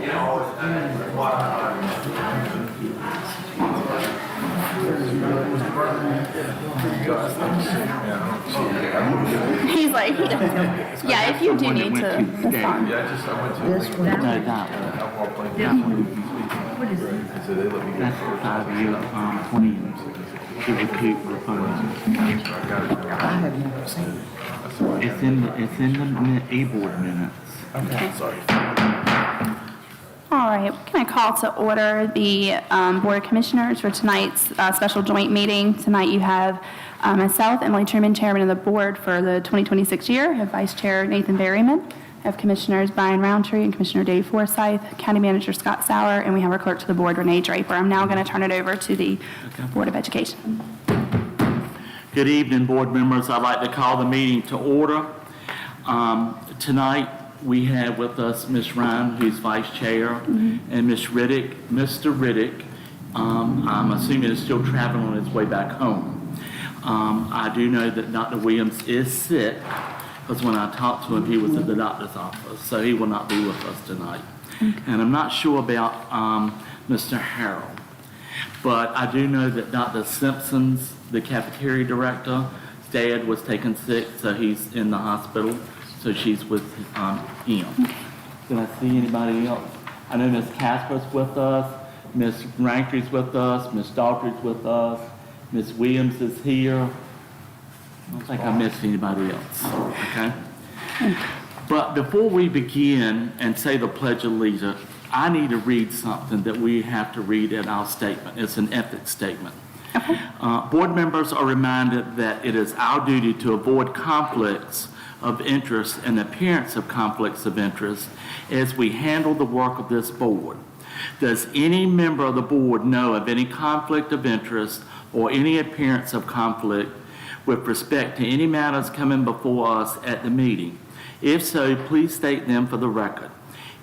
He's like, he doesn't know. Yeah, if you do need to, that's fine. Yeah, I went to. This one. No, that one. Alcohol plant. That one. What is it? So they let me That's get. the 5-year plan to recoup the funds. I have never seen it. It's in the e-board minutes. Okay. Sorry. All right, can I call to order the Board of Commissioners for tonight's special joint meeting? Tonight you have myself, Emily Truman, Chairman of the Board for the 2026 year. I have Vice Chair Nathan Berryman. I have Commissioners Brian Roundtree and Commissioner Dave Forsyth, County Manager Scott Sauer, and we have our Clerk to the Board, Renee Draper. I'm now going to turn it over to the Board of Education. Good evening, board members. I'd like to call the meeting to order. Tonight, we have with us Ms. Ryan, who's vice chair, and Ms. Riddick. Mr. Riddick, I'm assuming is still traveling on his way back home. I do know that Dr. Williams is sick, because when I talked to him, he was at the doctor's office, so he will not be with us tonight. And I'm not sure about Mr. Harrell, but I do know that Dr. Simpson's, the cafeteria director, his dad was taken sick, so he's in the hospital. So she's with him. Did I see anybody else? I know Ms. Casper's with us, Ms. Rankery's with us, Ms. Daughtry's with us, Ms. Williams is here. I don't think I missed anybody else, okay? But before we begin and say the Pledge of Allegiance, I need to read something that we have to read in our statement. It's an ethics statement. Board members are reminded that it is our duty to avoid conflicts of interest and appearance of conflicts of interest as we handle the work of this board. Does any member of the board know of any conflict of interest or any appearance of conflict with respect to any matters coming before us at the meeting? If so, please state them for the record.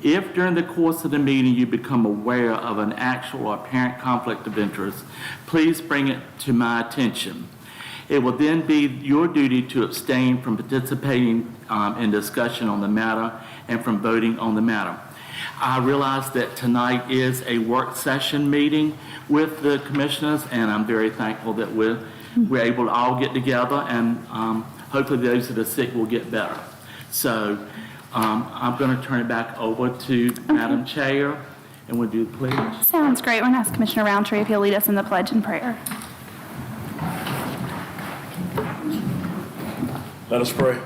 If during the course of the meeting you become aware of an actual or apparent conflict of interest, please bring it to my attention. It will then be your duty to abstain from participating in discussion on the matter and from voting on the matter. I realize that tonight is a work session meeting with the commissioners, and I'm very thankful that we're able to all get together, and hopefully those that are sick will get better. So I'm going to turn it back over to Madam Chair, and we'll do the pledge. Sounds great. We're going to ask Commissioner Roundtree if he'll lead us in the pledge and prayer. Let us pray.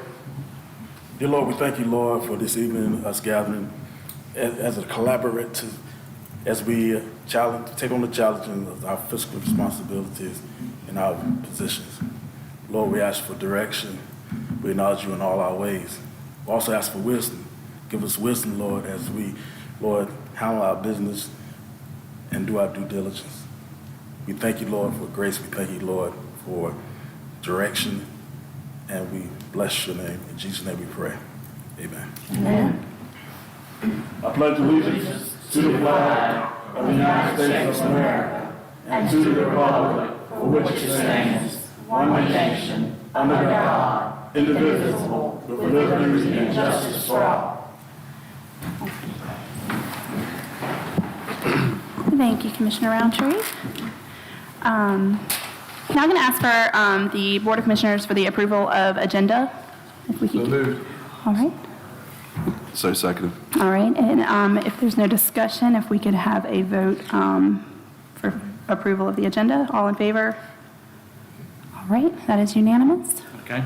Dear Lord, we thank you, Lord, for this evening, us gathering as a collaborative, as we take on the challenge of our fiscal responsibilities and our positions. Lord, we ask for direction. We acknowledge you in all our ways. We also ask for wisdom. Give us wisdom, Lord, as we, Lord, handle our business and do our due diligence. We thank you, Lord, for grace. We thank you, Lord, for direction. And we bless your name. In Jesus' name we pray. Amen. Amen. I pledge allegiance to the flag of the United States of America and to the republic for which it stands, one nation, under God, indivisible, with liberty and justice for all. Thank you, Commissioner Roundtree. Now I'm going to ask for the Board of Commissioners for the approval of agenda. If we could. So moved. All right. So seconded. All right. And if there's no discussion, if we could have a vote for approval of the agenda. All in favor? All right. That is unanimous. Okay.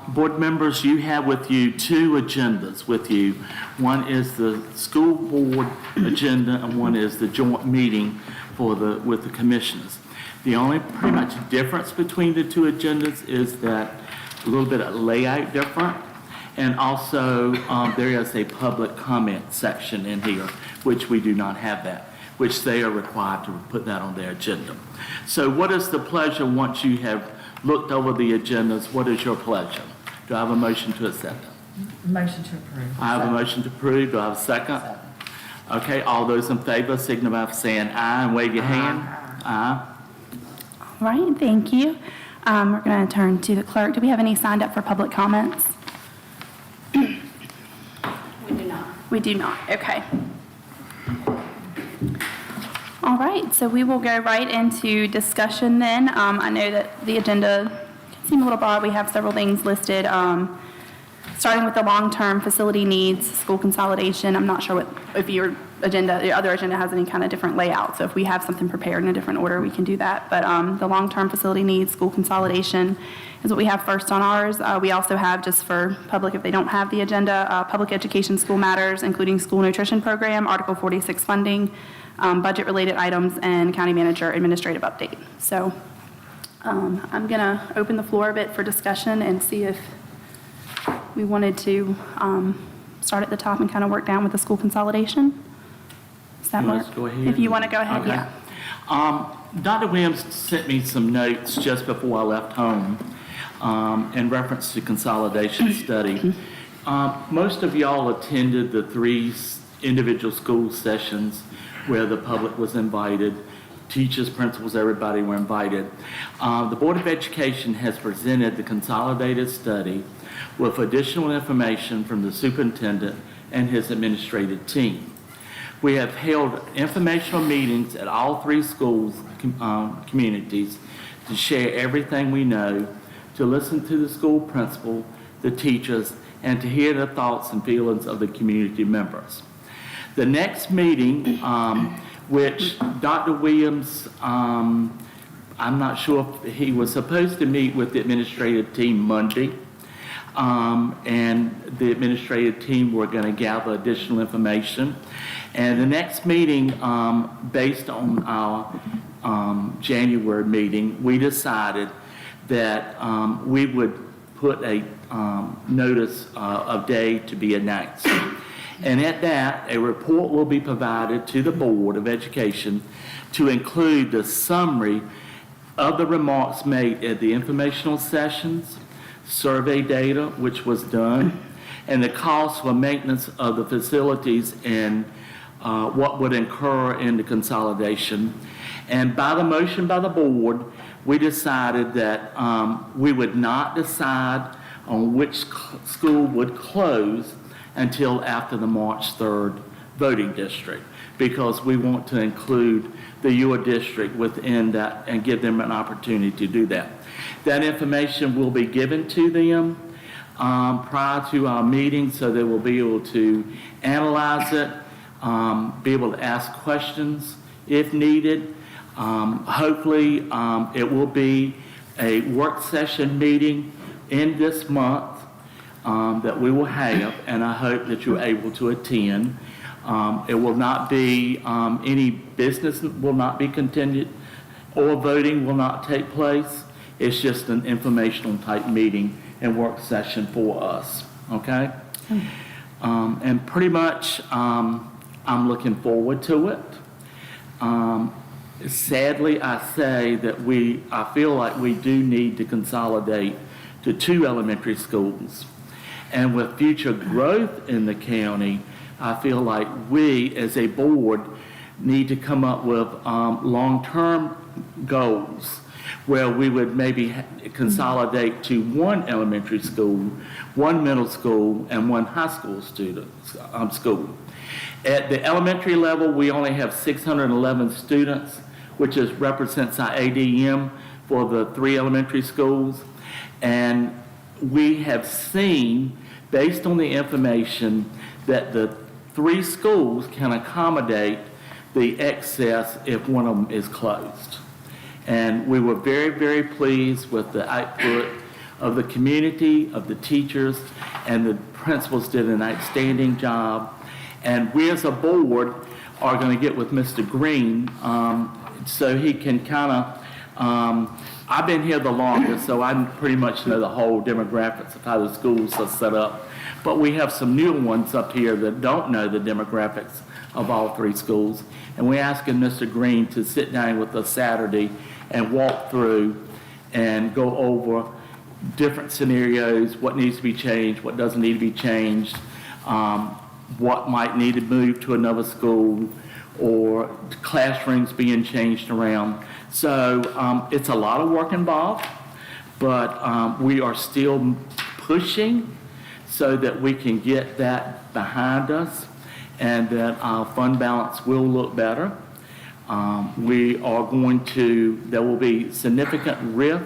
Board members, you have with you two agendas with you. One is the school board agenda and one is the joint meeting with the commissioners. The only pretty much difference between the two agendas is that a little bit of layout different, and also there is a public comment section in here, which we do not have that, which they are required to put that on their agenda. So what is the pleasure once you have looked over the agendas? What is your pleasure? Do I have a motion to accept them? Motion to approve. I have a motion to approve. Do I have a second? Okay, all those in favor signify by saying aye and wave your hand. Aye. All right. Thank you. We're going to turn to the clerk. Do we have any signed up for public comments? We do not. We do not. Okay. All right, so we will go right into discussion then. I know that the agenda can seem a little broad. We have several things listed, starting with the long-term facility needs, school consolidation. I'm not sure if your other agenda has any kind of different layout. So if we have something prepared in a different order, we can do that. But the long-term facility needs, school consolidation is what we have first on ours. We also have, just for public, if they don't have the agenda, public education school matters, including school nutrition program, Article 46 funding, budget-related items, and county manager administrative update. So I'm going to open the floor a bit for discussion and see if we wanted to start at the top and kind of work down with the school consolidation. Does that Let's work? go ahead. If you want to go ahead, Okay. yeah. Dr. Williams sent me some notes just before I left home in reference to consolidation study. Most of y'all attended the 3 individual school sessions where the public was invited. Teachers, principals, everybody were invited. The Board of Education has presented the consolidated study with additional information from the superintendent and his administrative team. We have held informational meetings at all 3 schools, communities, to share everything we know, to listen to the school principal, the teachers, and to hear the thoughts and feelings of the community members. The next meeting, which Dr. Williams, I'm not sure if he was supposed to meet with the administrative team Monday, and the administrative team were going to gather additional information. And the next meeting, based on our January meeting, we decided that we would put a notice of day to be announced. And at that, a report will be provided to the Board of Education to include the summary of the remarks made at the informational sessions, survey data, which was done, and the cost for maintenance of the facilities and what would incur in the consolidation. And by the motion by the board, we decided that we would not decide on which school would close until after the March 3rd voting district, because we want to include the your district within that and give them an opportunity to do that. That information will be given to them prior to our meeting, so they will be able to analyze it, be able to ask questions if needed. Hopefully, it will be a work session meeting in this month that we will have, and I hope that you're able to attend. It will not be, any business will not be continued, or voting will not take place. It's just an informational type meeting and work session for us, okay? And pretty much, I'm looking forward to it. Sadly, I say that I feel like we do need to consolidate to 2 elementary schools. And with future growth in the county, I feel like we, as a board, need to come up with long-term goals where we would maybe consolidate to 1 elementary school, 1 middle school, and 1 high school school. At the elementary level, we only have 611 students, which represents our ADM for the 3 elementary schools. And we have seen, based on the information, that the 3 schools can accommodate the excess if one of them is closed. And we were very, very pleased with the output of the community, of the teachers, and the principals did an outstanding job. And we as a board are going to get with Mr. Green so he can kind of, I've been here the longest, so I pretty much know the whole demographics of how the schools are set up. But we have some new ones up here that don't know the demographics of all 3 schools. And we're asking Mr. Green to sit down with us Saturday and walk through and go over different scenarios, what needs to be changed, what doesn't need to be changed, what might need to move to another school, or classrooms being changed around. So it's a lot of work involved, but we are still pushing so that we can get that behind us and that our fund balance will look better. There will be significant RIF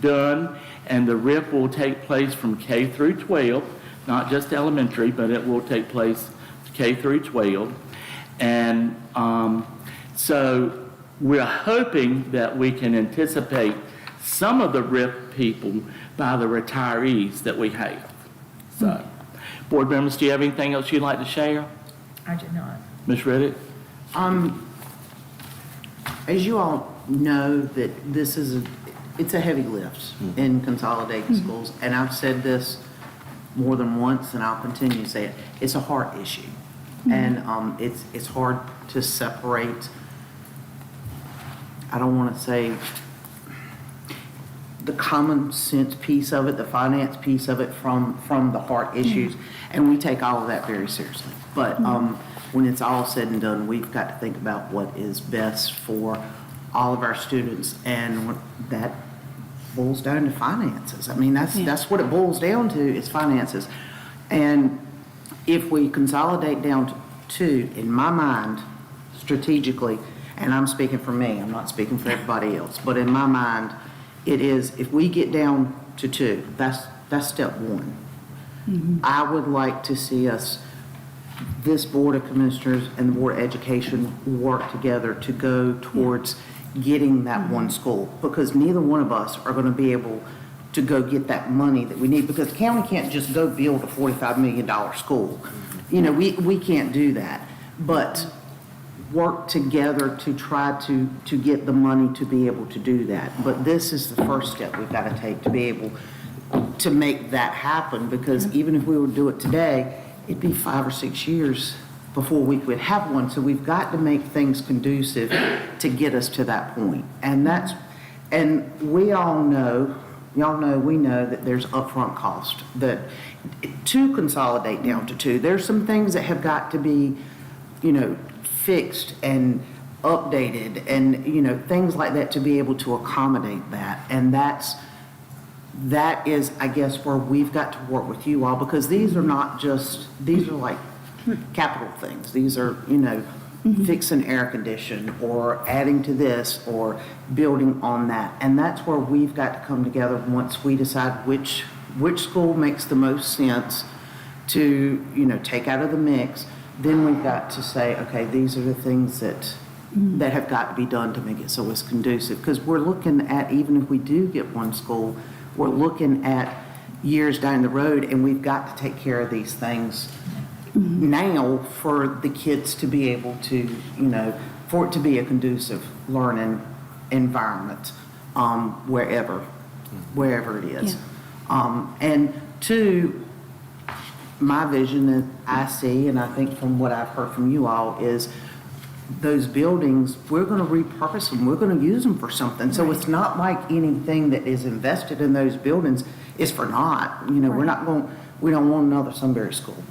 done, and the RIF will take place from K through 12, not just elementary, but it will take place K through 12. And so we're hoping that we can anticipate some of the RIF people by the retirees that we have. So, board members, do you have anything else you'd like to share? I did not. Ms. Riddick? As you all know, that it's a heavy lift in consolidating schools, and I've said this more than once, and I'll continue to say it. It's a heart issue, and it's hard to separate. I don't want to say the common sense piece of it, the finance piece of it, from the heart issues, and we take all of that very seriously. But when it's all said and done, we've got to think about what is best for all of our students, and that boils down to finances. I mean, that's what it boils down to, is finances. And if we consolidate down to 2, in my mind, strategically, and I'm speaking for me, I'm not speaking for everybody else, but in my mind, it is, if we get down to 2, that's step 1. I would like to see us, this Board of Commissioners and the Board of Education, work together to go towards getting that one school, because neither one of us are going to be able to go get that money that we need, because the county can't just go build a $45 million school. You know, we can't do that, but work together to try to get the money to be able to do that. But this is the first step we've got to take to be able to make that happen, because even if we would do it today, it'd be 5 or 6 years before we would have one. So we've got to make things conducive to get us to that point. And we all know, we know that there's upfront cost, that to consolidate down to 2, there's some things that have got to be, fixed and updated, and, things like that, to be able to accommodate that. And that is, I guess, where we've got to work with you all, because these are like capital things. These are, fixing air condition, or adding to this, or building on that. And that's where we've got to come together once we decide which school makes the most sense to, take out of the mix. Then we've got to say, okay, these are the things that have got to be done to make it so it's conducive. Because we're looking at, even if we do get one school, we're looking at years down the road, and we've got to take care of these things now for the kids to be able to, for it to be a conducive learning environment, wherever it is. And 2, my vision that I see, and I think from what I've heard from you all, is those buildings, we're going to repurpose them. We're going to use them for something. So it's not like anything that is invested in those buildings is for naught. We don't want another Sunbury school.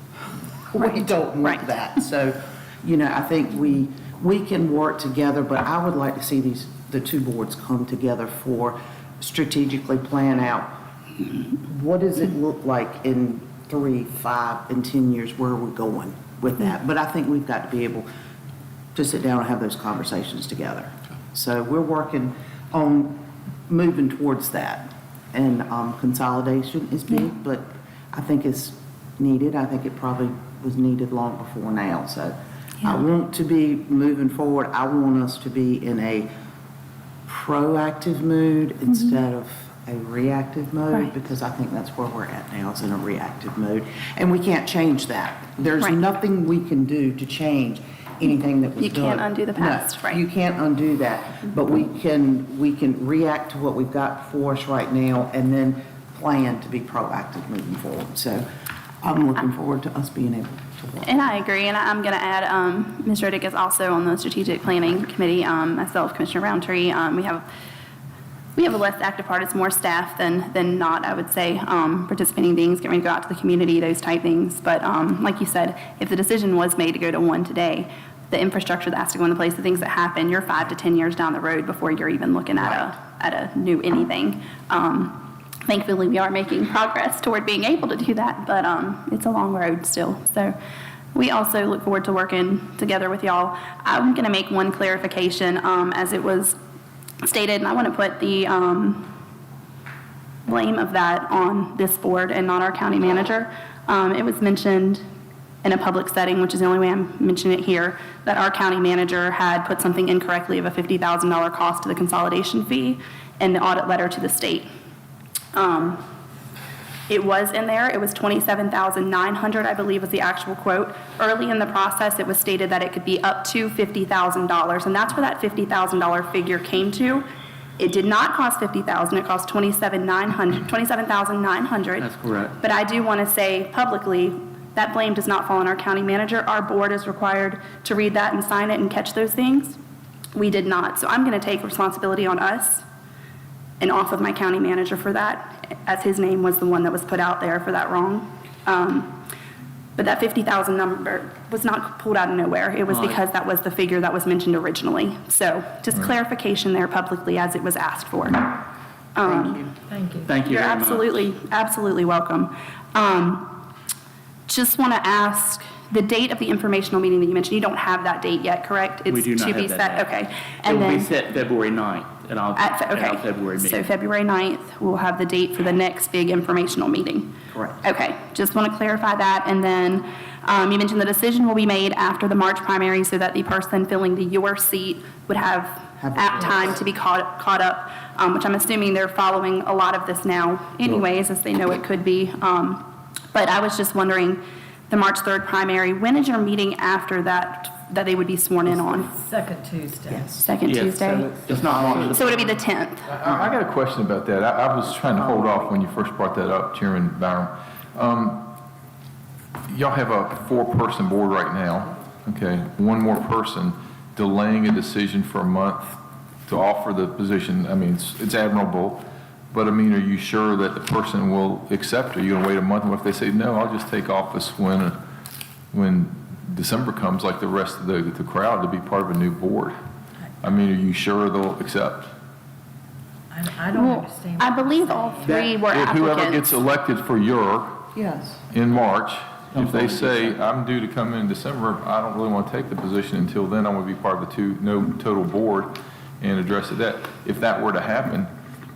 We don't want that. So, I think we can work together, but I would like to see the 2 boards come together for strategically plan out what does it look like in 3, 5, and 10 years, where are we going with that? But I think we've got to be able to sit down and have those conversations together. So we're working on moving towards that. And consolidation is big, but I think it's needed. I think it probably was needed long before now. So I want to be moving forward. I want us to be in a proactive mood instead of a reactive mode, because I think that's where we're at now, is in a reactive mode. And we can't change that. There's nothing we can do to change anything that was done. You can't undo the past, No, you can't undo that. But we can react to what we've got before us right now, and then plan to be proactive moving forward. So I'm looking forward to us being able to work. And I agree, and I'm going to add, Ms. Riddick is also on the Strategic Planning Committee, myself, Commissioner Roundtree. We have a less active part. It's more staff than not, I would say, participating things, getting ready to go out to the community, those type things. But like you said, if the decision was made to go to 1 today, the infrastructure that has to go into place, the things that happen, you're 5 to 10 years down the road before you're even looking at a new anything. Thankfully, we are making progress toward being able to do that, but it's a long road still. So We also look forward to working together with y'all. I'm going to make one clarification, as it was stated, and I want to put the blame of that on this board and not our county manager. It was mentioned in a public setting, which is the only way I'm mentioning it here, that our county manager had put something incorrectly of a $50,000 cost to the consolidation fee in the audit letter to the state. It was in there. It was $27,900, I believe, was the actual quote. Early in the process, it was stated that it could be up to $50,000, and that's where that $50,000 figure came to. It did not cost $50,000. It cost $27,900. That's correct. But I do want to say publicly, that blame does not fall on our county manager. Our board is required to read that and sign it and catch those things. We did not. So I'm going to take responsibility on us and off of my county manager for that, as his name was the one that was put out there for that wrong. But that 50,000 number was not pulled out of nowhere. It was Right. because that was the figure that was mentioned originally. So just clarification there publicly as it was asked for. Thank you. Thank you. Thank you You're very much. absolutely welcome. Just want to ask, the date of the informational meeting that you mentioned, you don't have that date yet, correct? We do not It's to be have that set, date. okay. It And will be then set February 9th at our February So meeting. February 9th, we'll have the date for the next big informational meeting. Correct. Okay, just want to clarify that. And then you mentioned the decision will be made after the March primary so that the person filling your seat would have Have a apt time to be caught up, which I'm assuming they're following a lot of this now anyways, as they know it could be. But I was just wondering, the March 3rd primary, when is your meeting after that they would be sworn in on? Second Tuesday. Yes. Second Yes. Tuesday? It's not on. So it'll be the 10th? I got a question about that. I was trying to hold off when you first brought that up, Chairman Byram. Y'all have a 4-person board right now, okay? One more person delaying a decision for a month to offer the position. I mean, it's admirable, but I mean, are you sure that the person will accept? Are you gonna wait a month? And what if they say, no, I'll just take office when December comes, like the rest of the crowd, to be part of a new board? I mean, are you sure they'll accept? I don't Well, understand. I believe all three were If whoever applicants. gets elected for your Yes. in March, I'm if they fine. say, I'm due to come in December, I don't really want to take the position until then, I want to be part of the no total board and address it. If that were to happen,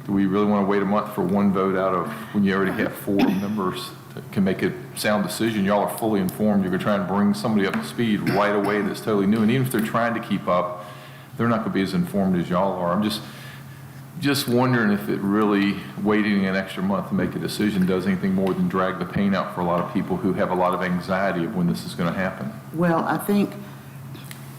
do we really want to wait a month for one vote out of, when you already have 4 members that can make a sound decision? Y'all are fully informed, you're going to try and bring somebody up to speed right away that's totally new, and even if they're trying to keep up, they're not going to be as informed as y'all are. I'm just wondering if it really, waiting an extra month to make a decision does anything more than drag the pain out for a lot of people who have a lot of anxiety of when this is going to happen. Well, I think,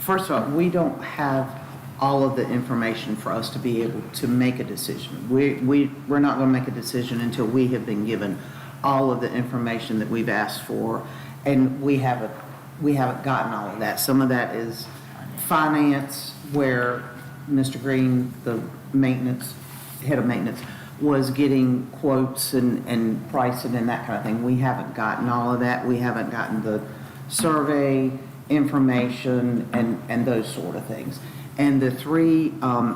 first of all, we don't have all of the information for us to be able to make a decision. We're not going to make a decision until we have been given all of the information that we've asked for, and we haven't gotten all of that. Some of that is finance, where Mr. Green, the head of maintenance, was getting quotes and pricing and that kind of thing. We haven't gotten all of that. We haven't gotten the survey information and those sort of things. And the 3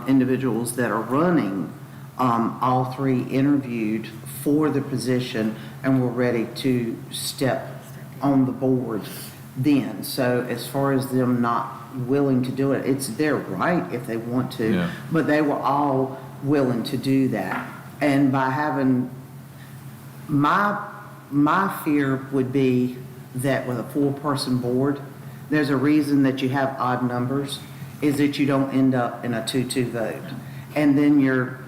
individuals that are running, all 3 interviewed for the position and were ready to step on the board then. So as far as them not willing to do it, it's their right if they want to. Yeah. But they were all willing to do that. And by having, my fear would be that with a 4-person board, there's a reason that you have odd numbers, is that you don't end up in a 2-2 vote. And then you're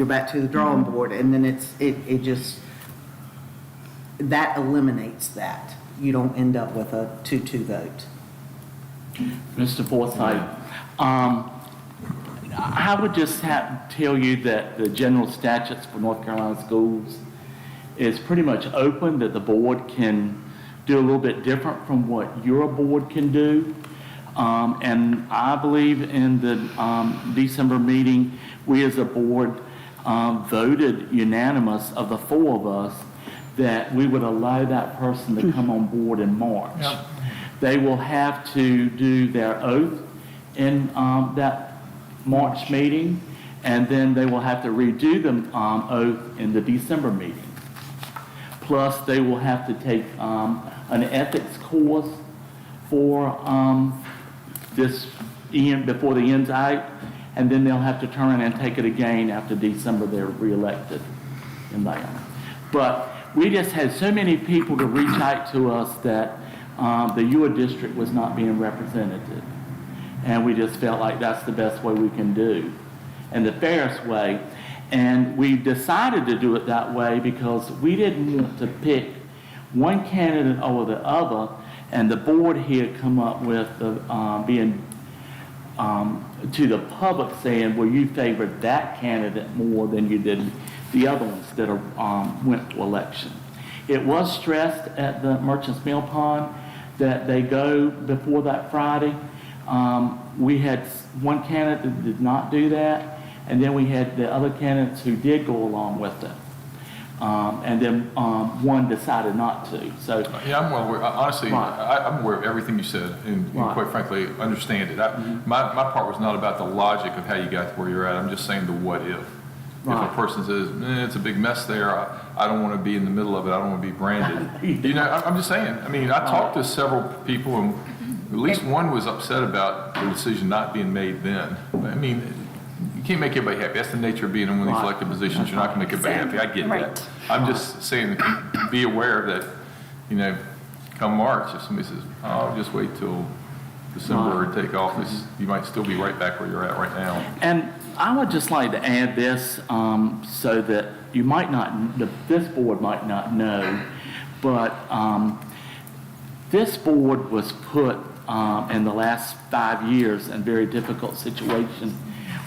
back to the drawing board, and then it just, that eliminates that. You don't end up with a 2-2 vote. Mr. Forsythe, I would just tell you that the general statutes for North Carolina schools is pretty much open, that the board can do a little bit different from what your board can do. And I believe in the December meeting, we as a board voted unanimous of the 4 of us that we would allow that person to come on board in March. They will have to do their oath in that March meeting, and then they will have to redo the oath in the December meeting. Plus, they will have to take an ethics course for before the end's out, and then they'll have to turn and take it again after December they're reelected in there. But we just had so many people to reach out to us that the Ewell district was not being represented. And we just felt like that's the best way we can do and the fairest way. And we decided to do it that way because we didn't want to pick one candidate over the other, and the board here come up with being to the public saying, well, you favored that candidate more than you did the other ones that went to election. It was stressed at the Merchants Mill Pond that they go before that Friday. We had one candidate that did not do that, and then we had the other candidates who did go along with it. And then one decided not to. So Yeah, I'm well aware, honestly, Right. I'm aware of everything you said, and Right. quite frankly, understand it. My part was not about the logic of how you got to where you're at, I'm just saying the what if. If a Right. person says, it's a big mess there, I don't want to be in the middle of it, I don't want to be branded. You know, I'm just saying, I mean, I talked to several people, and at least one was upset about the decision not being made then. I mean, you can't make everybody happy. That's the nature of being in one of these Right. elected positions. You're not going to make everybody happy. I get Right. that. I'm just saying, be aware that, you know, come March, if somebody says, oh, just wait till December to take office, you might still be right back where you're at right now. And I would just like to add this so that you might not, this board might not know, but this board was put in the last 5 years in very difficult situations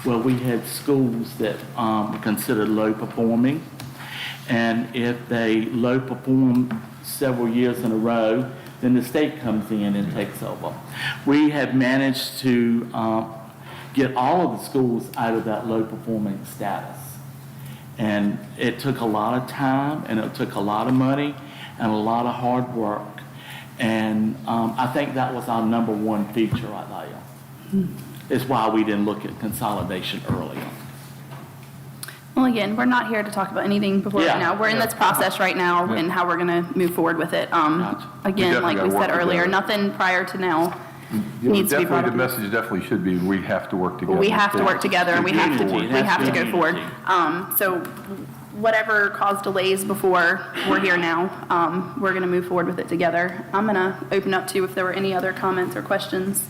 where we had schools that were considered low performing. And if they low perform several years in a row, then the state comes in and takes over. We have managed to get all of the schools out of that low performing status. And it took a lot of time, and it took a lot of money, and a lot of hard work. And I think that was our number one feature right there. It's why we didn't look at consolidation earlier. Well, again, we're not here to talk about anything before Yeah. right now. We're in this process right now and how we're going to move forward with it. Gotcha. Again, definitely like we gotta said work earlier, together. nothing prior to now Yeah, needs to be brought definitely, up. the message definitely should be, we have to work together. We have to work together and we have to, Unity. we have to That's go forward. unity. So whatever caused delays before, we're here now. We're going to move forward with it together. I'm going to open up to if there were any other comments or questions.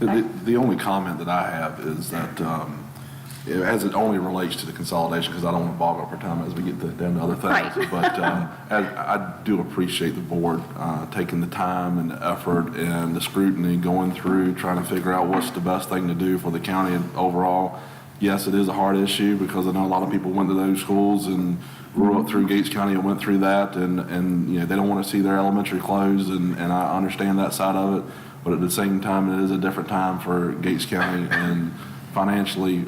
The only comment that I have is that, as it only relates to the consolidation, because I don't want to bog up our time as we get down to other things. Right. But I do appreciate the board taking the time and the effort and the scrutiny, going through, trying to figure out what's the best thing to do for the county overall. Yes, it is a hard issue because I know a lot of people went to those schools and grew up through Gates County and went through that, and you know, they don't want to see their elementary closed, and I understand that side of it. But at the same time, it is a different time for Gates County, and financially,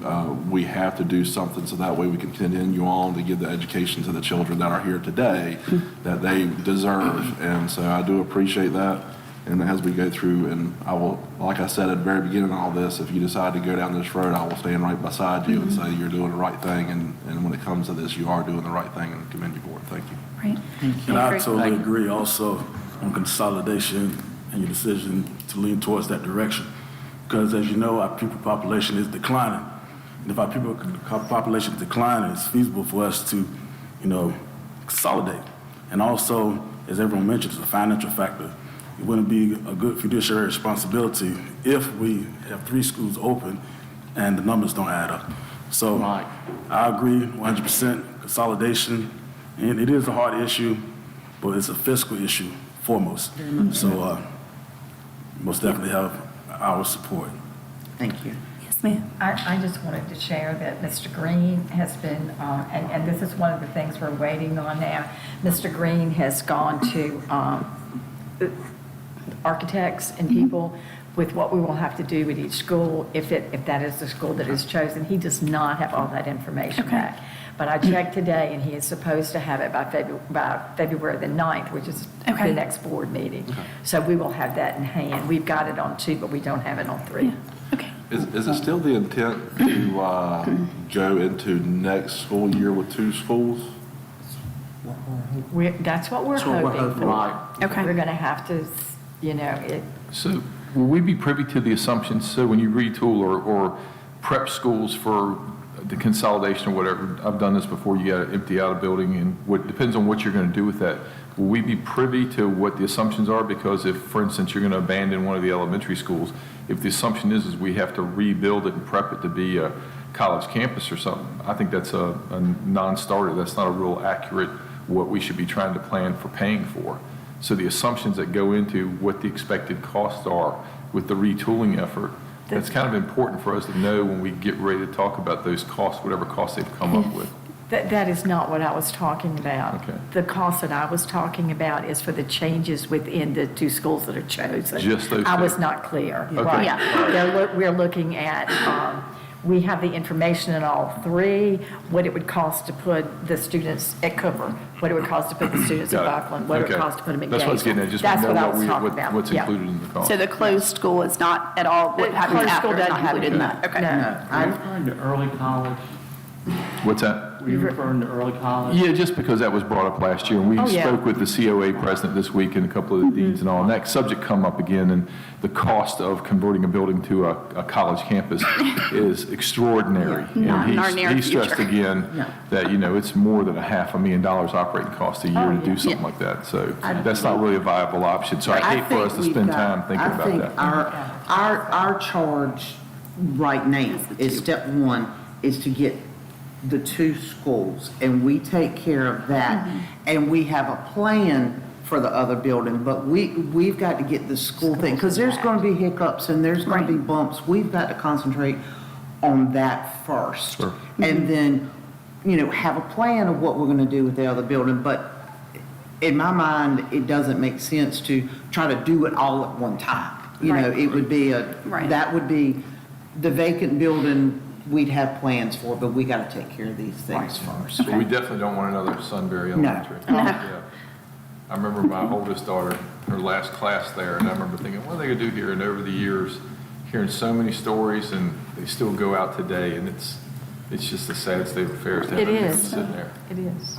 we have to do something so that way we can continue on to give the education to the children that are here today that they deserve. And so I do appreciate that. And as we go through, and I will, like I said at the very beginning of all this, if you decide to go down this road, I will stand right beside you and say you're doing the right thing. And when it comes to this, you are doing the right thing, and commend you for it. Thank you. Right? And I agree. totally agree also on consolidation and your decision to lean towards that direction. Because as you know, our pupil population is declining. And if our pupil population is declining, it's feasible for us to, you know, consolidate. And also, as everyone mentioned, it's a financial factor. It wouldn't be a good fiduciary responsibility if we have 3 schools open and the numbers don't add up. So Right. I agree 100% consolidation. And it is a hard issue, but it's a fiscal issue foremost. So most definitely have our support. Thank you. Yes, ma'am. I just wanted to share that Mr. Green has been, and this is one of the things we're waiting on now. Mr. Green has gone to architects and people with what we will have to do at each school if that is the school that is chosen. He does not have all that information back. But I checked today, and he is supposed to have it by February the 9th, which is Okay. the next board meeting. So we will have that in hand. We've got it on 2, but we don't have it on 3. Okay. Is it still the intent to go into next school year with 2 schools? That's what we're That's what we're hoping hoping. for. Right. Okay. We're going to have to, So will we be privy to the assumptions? So when you retool or prep schools for the consolidation or whatever, I've done this before, you got to empty out a building and what depends on what you're going to do with that. Will we be privy to what the assumptions are? Because if, for instance, you're going to abandon one of the elementary schools, if the assumption is we have to rebuild it and prep it to be a college campus or something, I think that's a non-starter. That's not a real accurate what we should be trying to plan for paying for. So the assumptions that go into what the expected costs are with the retooling effort, that's kind of important for us to know when we get ready to talk about those costs, whatever costs they've come up with. that is not what I was talking about. Okay. The cost that I was talking about is for the changes within the two schools that are chosen. Just those I two? was not clear. Okay. Right. Yeah. We're looking at, we have the information in all three, what it would cost to put the students at Cooper, what it would cost to put the students at Got it. Buckland, what it would Okay. cost to put them at That's what I was getting at, just want That's to what I know was what talking about. what's Yeah. included in the cost. So the closed school is not at all what The happens closed after, school it's doesn't not have included in any. that? Okay. No. Are you referring to early college? What's that? Were you referring to early college? Yeah, just because that was brought up last year, and we Oh, yeah. spoke with the COA president this week and a couple of the deans and all, and that subject come up again, and the cost of converting a building to a college campus is extraordinary. Not in our And near he stressed future. again that, it's more than $500,000 operating cost a year Oh, to do yeah. something like that, so that's not really a viable option, so I hate for think us to we've spend got- time thinking about that. I think our charge right now is step one, is to get the two schools, and we take care of that. And we have a plan for the other building, but we've got to get the school thing, because there's going to be hiccups and there's going to be bumps. We've got to concentrate on that first. Sure. And then, have a plan of what we're going to do with the other building. But in my mind, it doesn't make sense to try to do it all at one time. Right. It would be Right. that would be the vacant building we'd have plans for, but we got to take care of these things first. So we definitely don't want another Sunbury Elementary. No. Yeah. I remember my oldest daughter, her last class there, and I remember thinking, what are they gonna do here? And over the years, hearing so many stories, and they still go out today, and it's just a sad state of affairs to have It them is. sitting there. It is.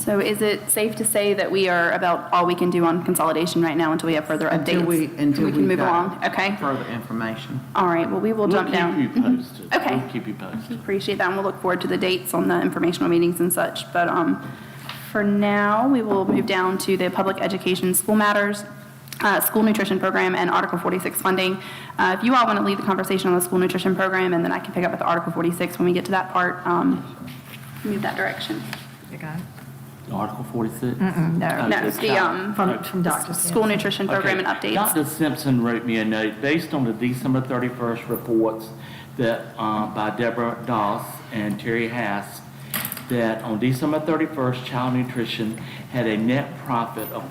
So is it safe to say that we are about all we can do on consolidation right now until we have further updates? Until We can we've move got along, okay? further information. All right, well, we will jump down. We'll keep you posted. Okay. We'll keep you posted. Appreciate that, and we'll look forward to the dates on the informational meetings and such. But for now, we will move down to the public education school matters, school nutrition program, and Article 46 funding. If you all want to lead the conversation on the school nutrition program, and then I can pick up with Article 46 when we get to that part, move that direction. You got it? Article 46? No. No, it's the From Dr. school nutrition program and Okay. updates. Dr. Simpson wrote me a note based on the December 31st reports that, by Deborah Doss and Terry Hass, that on December 31st, Child Nutrition had a net profit of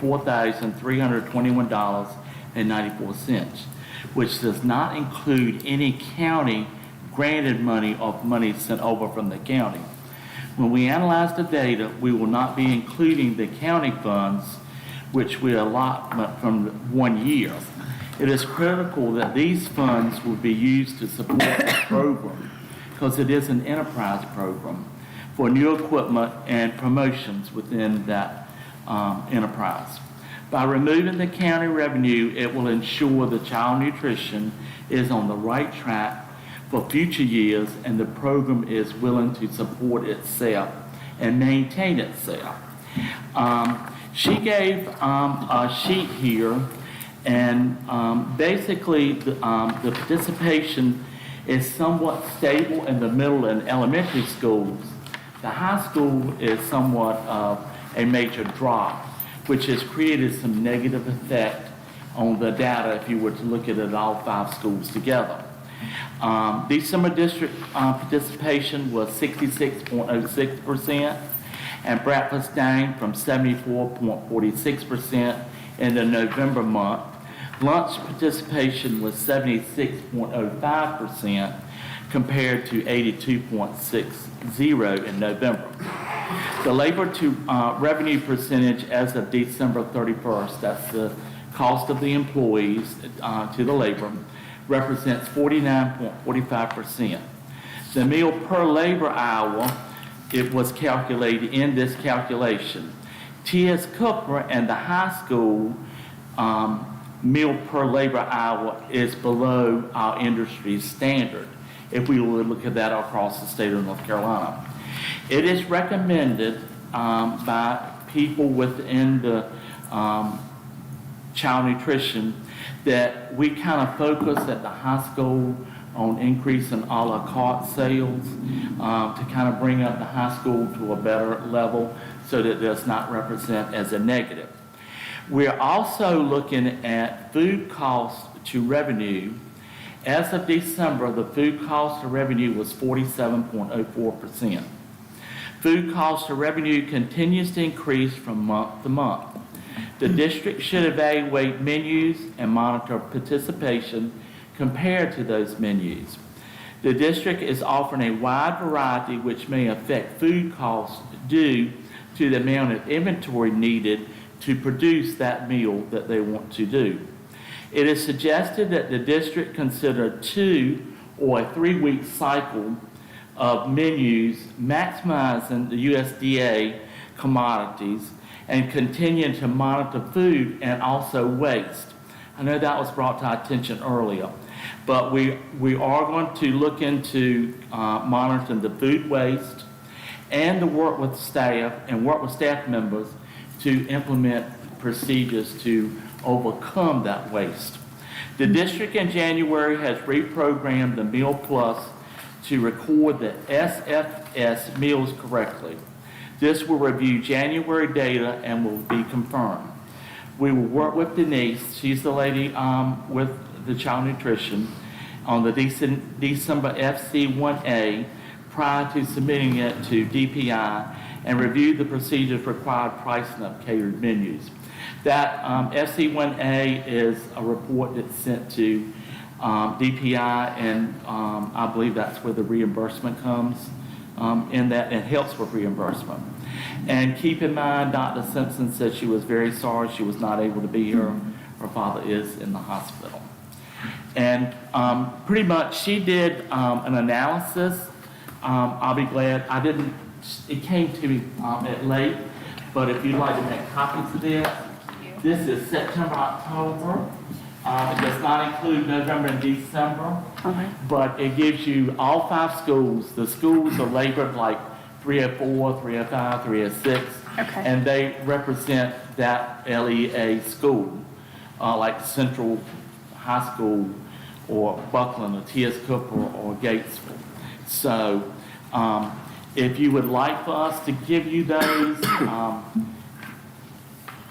$4,321.94, which does not include any county granted money or money sent over from the county. When we analyze the data, we will not be including the county funds, which we allot from 1 year. It is critical that these funds will be used to support the program, because it is an enterprise program for new equipment and promotions within that enterprise. By removing the county revenue, it will ensure the child nutrition is on the right track for future years, and the program is willing to support itself and maintain itself. She gave a sheet here, and basically the participation is somewhat stable in the middle and elementary schools. The high school is somewhat of a major drop, which has created some negative effect on the data if you were to look at it all 5 schools together. December district participation was 66.06%, and Bradford Dang from 74.46% in the November month. Lunch participation was 76.05% compared to 82.60 in November. The labor to revenue percentage as of December 31st, that's the cost of the employees to the labor, represents 49.45%. The meal per labor hour, it was calculated in this calculation. T.S. Cooper and the high school meal per labor hour is below our industry standard, if we would look at that across the state of North Carolina. It is recommended by people within the child nutrition that we kind of focus at the high school on increasing a la carte sales to kind of bring up the high school to a better level so that it does not represent as a negative. We're also looking at food cost to revenue. As of December, the food cost to revenue was 47.04%. Food cost to revenue continues to increase from month to month. The district should evaluate menus and monitor participation compared to those menus. The district is offering a wide variety which may affect food costs due to the amount of inventory needed to produce that meal that they want to do. It is suggested that the district consider 2 or a 3-week cycle of menus maximizing the USDA commodities and continuing to monitor food and also waste. I know that was brought to our attention earlier, but we are going to look into monitoring the food waste and to work with staff members to implement procedures to overcome that waste. The district in January has reprogrammed the Meal Plus to record the SFS meals correctly. This will review January data and will be confirmed. We will work with Denise, she's the lady with the child nutrition, on the December FC1A prior to submitting it to DPI and review the procedures required pricing of catered menus. That FC1A is a report that's sent to DPI, and I believe that's where the reimbursement comes in that, and helps with reimbursement. And keep in mind, Dr. Simpson said she was very sorry she was not able to be here. Her father is in the hospital. And pretty much she did an analysis. I'll be glad, it came to me at late, but if you'd like to make copies of this is September, October. It does not include November and December, but it gives you all 5 schools. The schools are labeled like 304, 305, 306, and they represent that LEA school, like Central High School or Buckland or T.S. Cooper or Gatesville. So if you would like for us to give you those,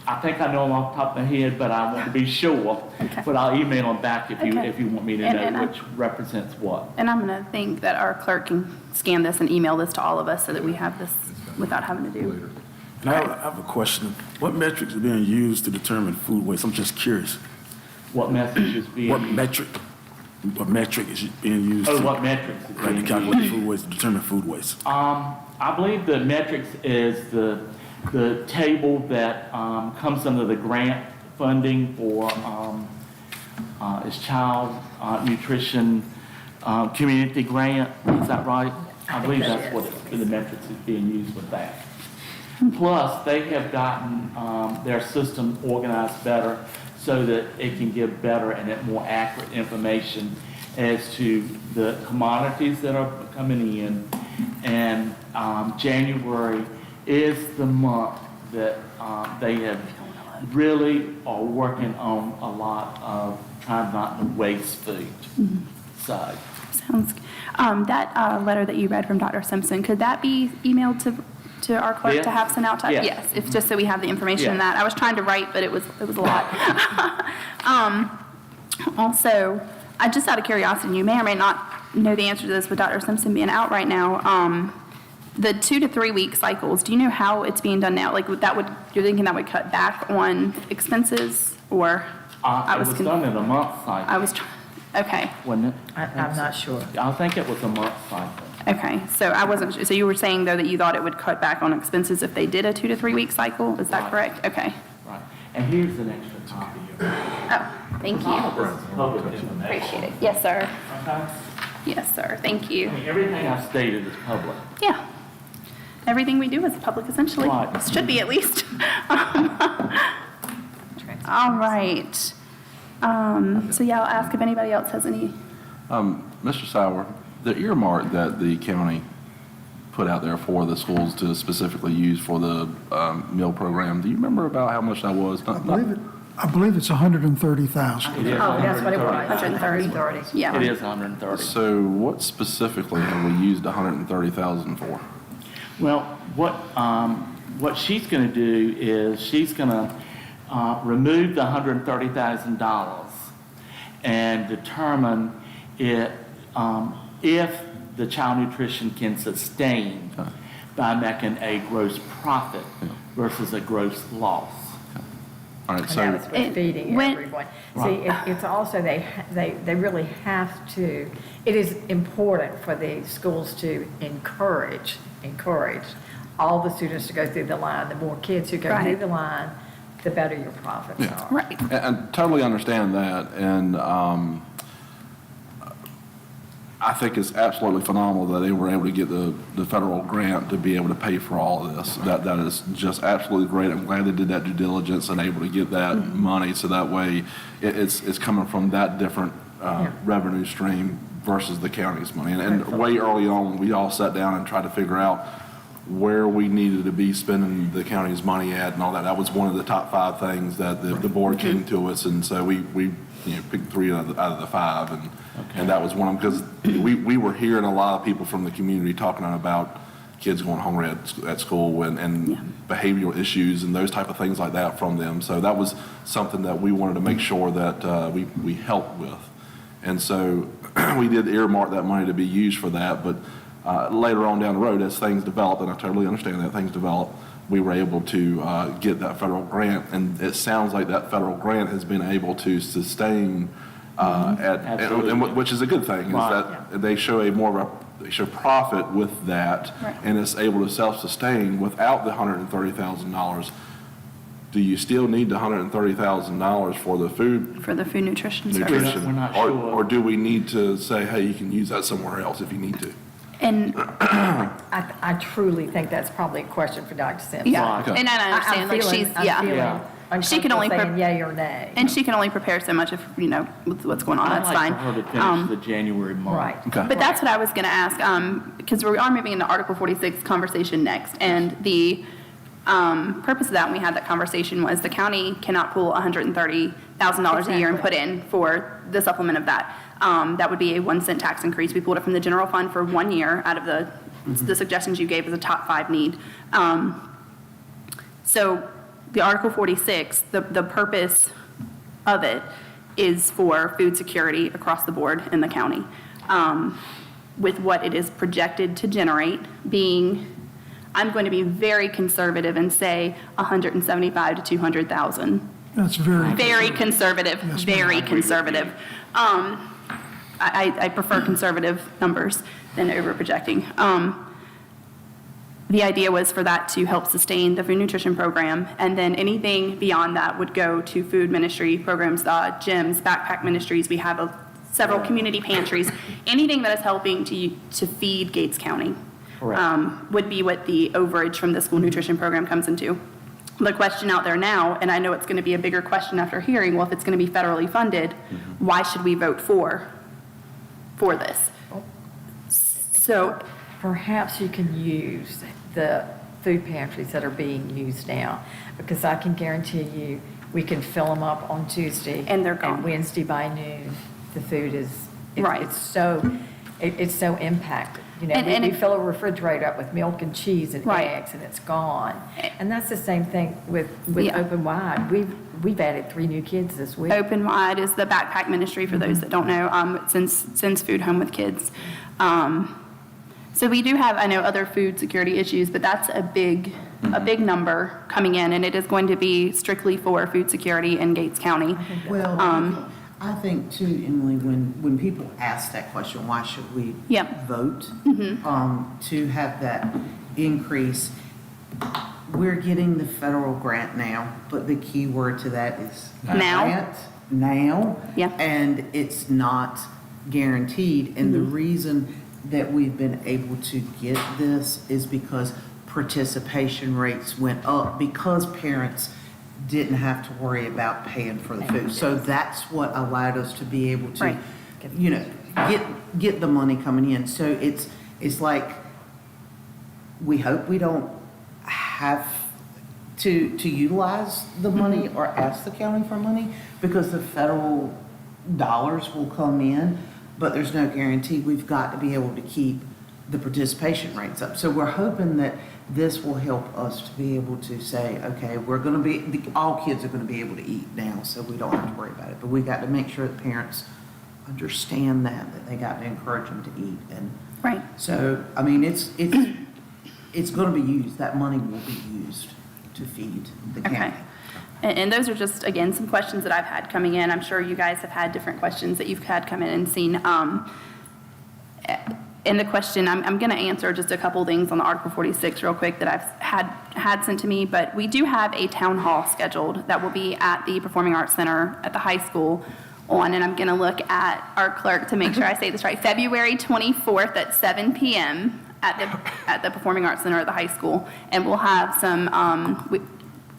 I think I know them off the top of my head, but I want to be sure. But I'll email them back if you want me to know which represents what. And I'm going to think that our clerk can scan this and email this to all of us so that we have this without having to do. And I have a question. What metrics are being used to determine food waste? I'm just curious. What message is being What used? metric is being used Oh, to, what metrics is right, to being calculate used? food waste, to determine food waste? I believe the metrics is the table that comes under the grant funding for is child nutrition community grant. Is that right? I believe that's what the metrics is being used with that. Plus, they have gotten their system organized better so that it can give better and more accurate information as to the commodities that are coming in. And January is the month that they have really are working on a lot of trying not to waste food. So, Sounds, that letter that you read from Dr. Simpson, could that be emailed to our clerk to have sent out to us? Yes. Yes, it's just so we have the information in that. I was trying to write, but it was a lot. Also, just out of curiosity, you may or may not know the answer to this with Dr. Simpson being out right now. The 2 to 3 week cycles, do you know how it's being done now? Like you're thinking that would cut back on expenses, or? it was done in a month cycle, Okay, wasn't it? I'm not sure. I think it was a month cycle. okay. So I wasn't, so you were saying though that you thought it would cut back on expenses if they did a 2 to 3 week cycle? Is that Right. correct? Okay. Right. And here's an extra copy of it. Oh, thank All of you. this is public information. Appreciate it. Yes, sir. Okay? Yes, sir. Thank you. I mean, everything I've stated is public. Yeah. everything we do is public essentially. Right. Should be at least. All right. So yeah, I'll ask if anybody else has any. Mr. Sauer, the earmark that the county put out there for the schools to specifically use for the meal program, do you remember about how much that was? I believe it's 130,000. It is Oh, that's what it was. 130. 130. Yeah. It is 130. So what specifically have we used 130,000 for? Well, what she's going to do is she's going to remove the $130,000 and determine if the child nutrition can sustain by making a gross profit versus a gross loss. All right, And so. that was with feeding when- everyone. See, it's also, they really have to, it is important for the schools to encourage all the students to go through the line. The more kids who go through Right. the line, the better your profits Yeah. are. Right. And totally understand that, and I think it's absolutely phenomenal that they were able to get the federal grant to be able to pay for all of this. That is just absolutely great. I'm glad they did that due diligence and able to get that money, so that way it's coming from that different revenue stream versus the county's money. And way early on, we all sat down and tried to figure out where we needed to be spending the county's money at and all that. That was one of the top 5 things that the board came to us, and so we picked 3 out of the 5, and that was one of them, because we were hearing a lot of people from the community talking about kids going hungry at school and behavioral issues and those type of things like that from them. So that was something that we wanted to make sure that we helped with. And so we did earmark that money to be used for that, but later on down the road, as things developed, and I totally understand that things develop, we were able to get that federal grant, and it sounds like that federal grant has been able to sustain Absolutely. which is a good thing, is Right. that they show they show profit with that, Right. and it's able to self-sustain without the $130,000. Do you still need the $130,000 for the food For the food nutrition service. nutrition? We're not Or- sure. Or do we need to say, hey, you can use that somewhere else if you need to? And, I truly think that's probably a question for Dr. Simpson. yeah, Okay. and I understand, like, she's, yeah. She can only saying prep- yay or nay. And she can only prepare so much if, with what's going on, I'd that's like fine. for her to finish the January month. Right. Okay. But that's what I was going to ask, because we are moving into Article 46 conversation next. And the purpose of that, when we had that conversation, was the county cannot pull $130,000 a year and put in for the supplement of that. That would be a 1-cent tax increase. We pulled it from the general fund for 1 year out of the suggestions you gave as a top 5 need. So the Article 46, the purpose of it is for food security across the board in the county. With what it is projected to generate being, I'm going to be very conservative and say 175 to 200,000. That's very. Very conservative, Yes, ma'am. very conservative. I prefer conservative numbers than over-projecting. The idea was for that to help sustain the food nutrition program, and then anything beyond that would go to food ministry programs, gyms, backpack ministries. We have several community pantries. Anything that is helping to feed Gates County would be what the overage from the school nutrition program comes into. The question out there now, and I know it's going to be a bigger question after hearing, well, if it's going to be federally funded, why should we vote for this? So, Perhaps you can use the food pantries that are being used now, because I can guarantee you, we can fill them up on Tuesday. And they're gone. And Wednesday by noon, the food is, Right. it's so impacted. You know, And we it- fill a refrigerator up with milk and cheese and Right. eggs, and it's gone. And that's the same thing with Yeah. Open Wide. We've added 3 new kids this week. Open Wide is the backpack ministry, for those that don't know, sends food home with kids. So we do have, I know, other food security issues, but that's a big number coming in, and it is going to be strictly for food security in Gates County. Well, I think too, Emily, when people ask that question, why should we Yep. vote to have that increase? We're getting the federal grant now, but the key word to that is Now. grant, now. Yeah. And it's not guaranteed. And the reason that we've been able to get this is because participation rates went up because parents didn't have to worry about paying for the food. So that's what allowed us to be able to, Right. you know, get the money coming in. So it's like, we hope we don't have to utilize the money or ask the county for money, because the federal dollars will come in, but there's no guarantee. We've got to be able to keep the participation rates up. So we're hoping that this will help us to be able to say, okay, we're going to be, all kids are going to be able to eat now, so we don't have to worry about it. But we got to make sure that parents understand that they got to encourage them to eat. And Right. so, I mean, it's going to be used. That money will be used to feed the Okay. county. And those are just, again, some questions that I've had coming in. I'm sure you guys have had different questions that you've had come in and seen. In the question, I'm going to answer just a couple things on the Article 46 real quick that I've had sent to me, but we do have a town hall scheduled that will be at the Performing Arts Center at the high school on, and I'm going to look at our clerk to make sure I say this right, February 24th at 7 p.m. at the Performing Arts Center at the high school, and we'll have some,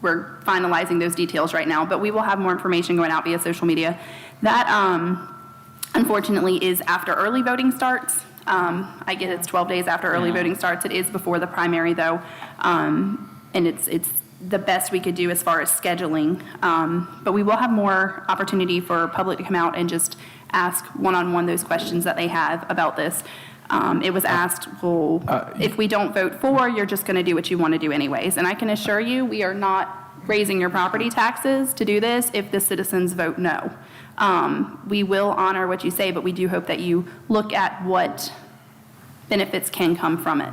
we're finalizing those details right now, but we will have more information going out via social media. That, unfortunately, is after early voting starts. I get it's 12 days after early voting starts. It is before the primary, though, and it's the best we could do as far as scheduling. But we will have more opportunity for public to come out and just ask one-on-one those questions that they have about this. It was asked, well, if we don't vote for, you're just going to do what you want to do anyways. And I can assure you, we are not raising your property taxes to do this if the citizens vote no. We will honor what you say, but we do hope that you look at what benefits can come from it.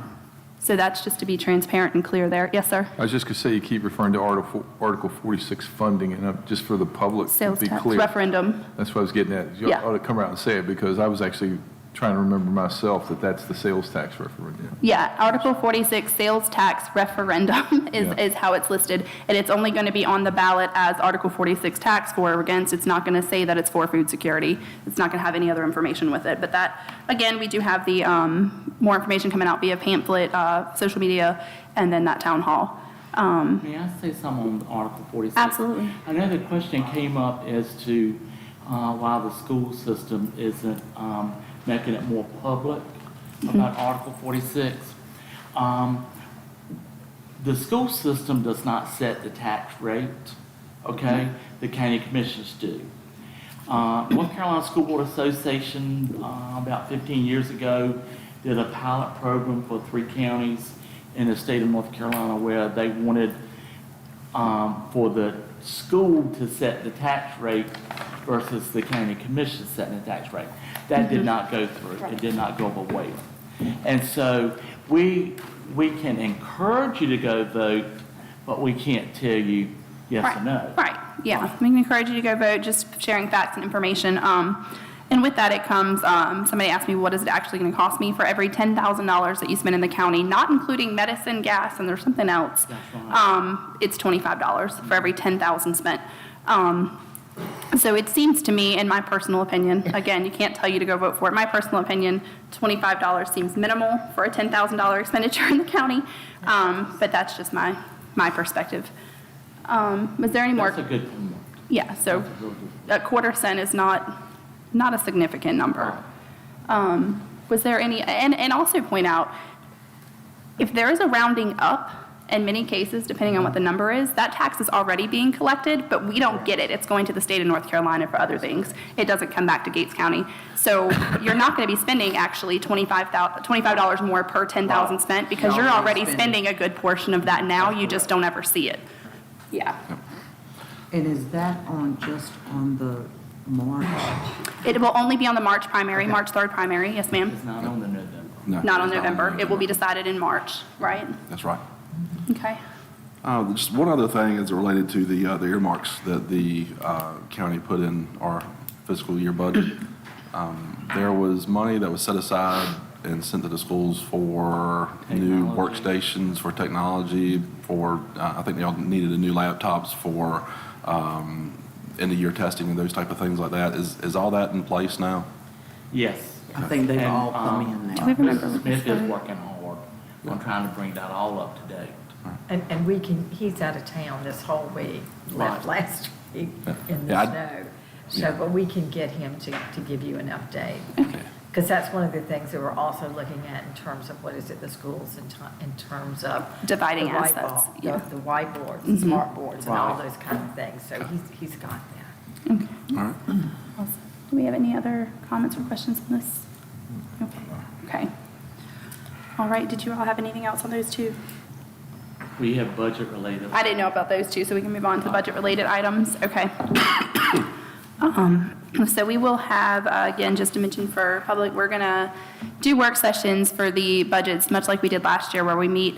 So that's just to be transparent and clear there. Yes, sir? I was just going to say, you keep referring to Article 46 funding, and just for the public, to Sales be tax clear. referendum. That's what I was getting at. You Yeah. ought to come out and say it, because I was actually trying to remember myself that that's the sales tax referendum. Yeah, Article 46, sales tax referendum Yeah. is how it's listed. And it's only going to be on the ballot as Article 46 tax for or against. It's not going to say that it's for food security. It's not going to have any other information with it. But that, again, we do have the more information coming out via pamphlet, social media, and then that town hall. May I say something on Article 46? Absolutely. I know the question came up as to why the school system isn't making it more public about Article 46. The school system does not set the tax rate, okay? The county commissions do. North Carolina School Board Association, about 15 years ago, did a pilot program for 3 counties in the state of North Carolina where they wanted for the school to set the tax rate versus the county commission setting the tax rate. That did not go through. It did not go over well. And so we can encourage you to go vote, but we can't tell you yes or no. Right, yeah. We can encourage you to go vote, just sharing facts and information. And with that, it comes, somebody asked me, what is it actually going to cost me for every $10,000 that you spend in the county, not including medicine, gas, and there's something else. That's right. It's $25 for every $10,000 spent. So it seems to me, in my personal opinion, again, you can't tell you to go vote for it. My personal opinion, $25 seems minimal for a $10,000 expenditure in the county. But that's just my perspective. Was there any more? That's a good point. Yeah, so a quarter cent is not a significant number. Was there any, and also point out, if there is a rounding up, in many cases, depending on what the number is, that tax is already being collected, but we don't get it. It's going to the state of North Carolina for other things. It doesn't come back to Gates County. So you're not going to be spending actually $25 more per 10,000 spent, because you're already spending a good portion of that now. You just don't ever see it. Yeah. And is that just on the March? It will only be on the March primary, March 3rd primary. Yes, ma'am. It's not on the November. No, Not on it's November. It will be decided in March, right? That's right. Okay. Just one other thing is related to the earmarks that the county put in our fiscal year budget. There was money that was set aside and sent to the schools for new Technology. workstations, for technology, for, I think they all needed a new laptops for end-of-year testing and those type of things like that. Is all that in place now? Yes. I think they've And, all come in Do now. we remember Mrs. what Smith this is was? working hard I'm trying to bring that all up to date. And we can, he's out of town this whole week, left Right. last week in Yeah, the snow. So, yeah. but we can get him to give you an update. Okay. Because that's one of the things that we're also looking at in terms of what is it, the schools in terms of. Dividing the whiteboard- assets, yeah. The whiteboards, the smart boards, and all Right. those kind of things. So he's got that. All right. Awesome. Do we have any other comments or questions on this? Okay. Okay. All right, did you all have anything else on those two? We have budget related. I didn't know about those two, so we can move on to budget-related items. Okay. So we will have, again, just to mention for public, we're going to do work sessions for the budgets, much like we did last year, where we meet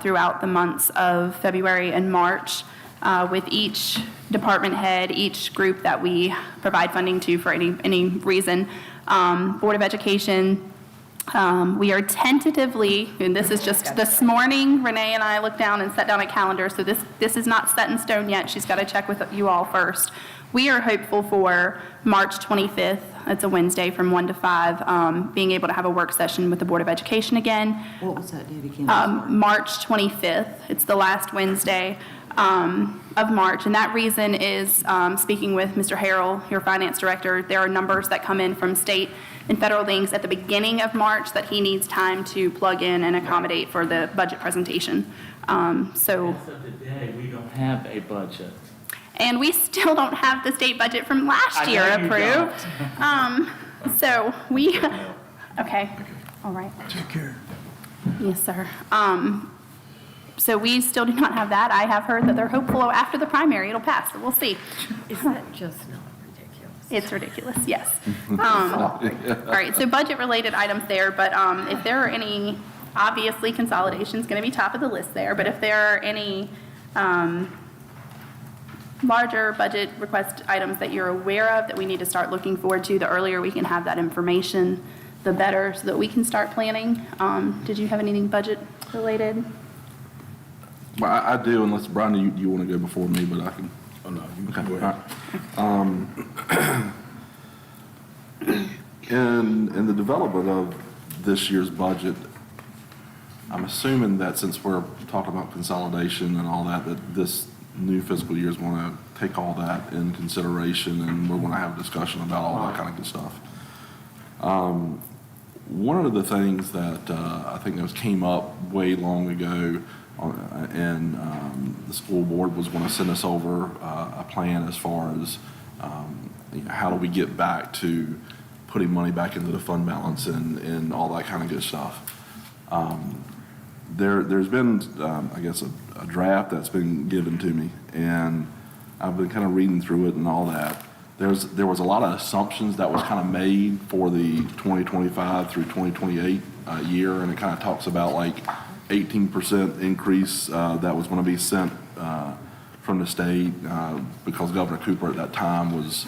throughout the months of February and March with each department head, each group that we provide funding to for any reason. Board of Education, we are tentatively, and this is just this morning, Renee and I looked down and set down a calendar, so this is not set in stone yet. She's got to check with you all first. We are hopeful for March 25th, it's a Wednesday from 1 to 5, being able to have a work session with the Board of Education again. What was that date again? March 25th, it's the last Wednesday of March, and that reason is, speaking with Mr. Harrell, your finance director, there are numbers that come in from state and federal things at the beginning of March that he needs time to plug in and accommodate for the budget presentation. So, As of today, we don't have a budget. and we still don't have the state budget from last I year know you approved. So we, okay, all right. Take care. Yes, sir. So we still do not have that. I have heard that they're hopeful after the primary it'll pass, so we'll see. Is that just not ridiculous? It's ridiculous, yes. All right, so budget-related items there, but if there are any, obviously consolidation's going to be top of the list there, but if there are any larger budget request items that you're aware of that we need to start looking forward to, the earlier we can have that information, the better, so that we can start planning. Did you have anything budget-related? Well, I do, unless, Brian, you want to go before me, but I can. Oh, no, you Okay, can go all ahead. right. In the development of this year's budget, I'm assuming that since we're talking about consolidation and all that, that this new fiscal year is going to take all that in consideration, and we're going to have a discussion about all that kind of good stuff. One of the things that I think that came up way long ago, and the school board was going to send us over a plan as far as how do we get back to putting money back into the fund balance and all that kind of good stuff. There's been, I guess, a draft that's been given to me, and I've been kind of reading through it and all that. There was a lot of assumptions that was kind of made for the 2025 through 2028 year, and it kind of talks about like 18% increase that was going to be sent from the state because Governor Cooper at that time was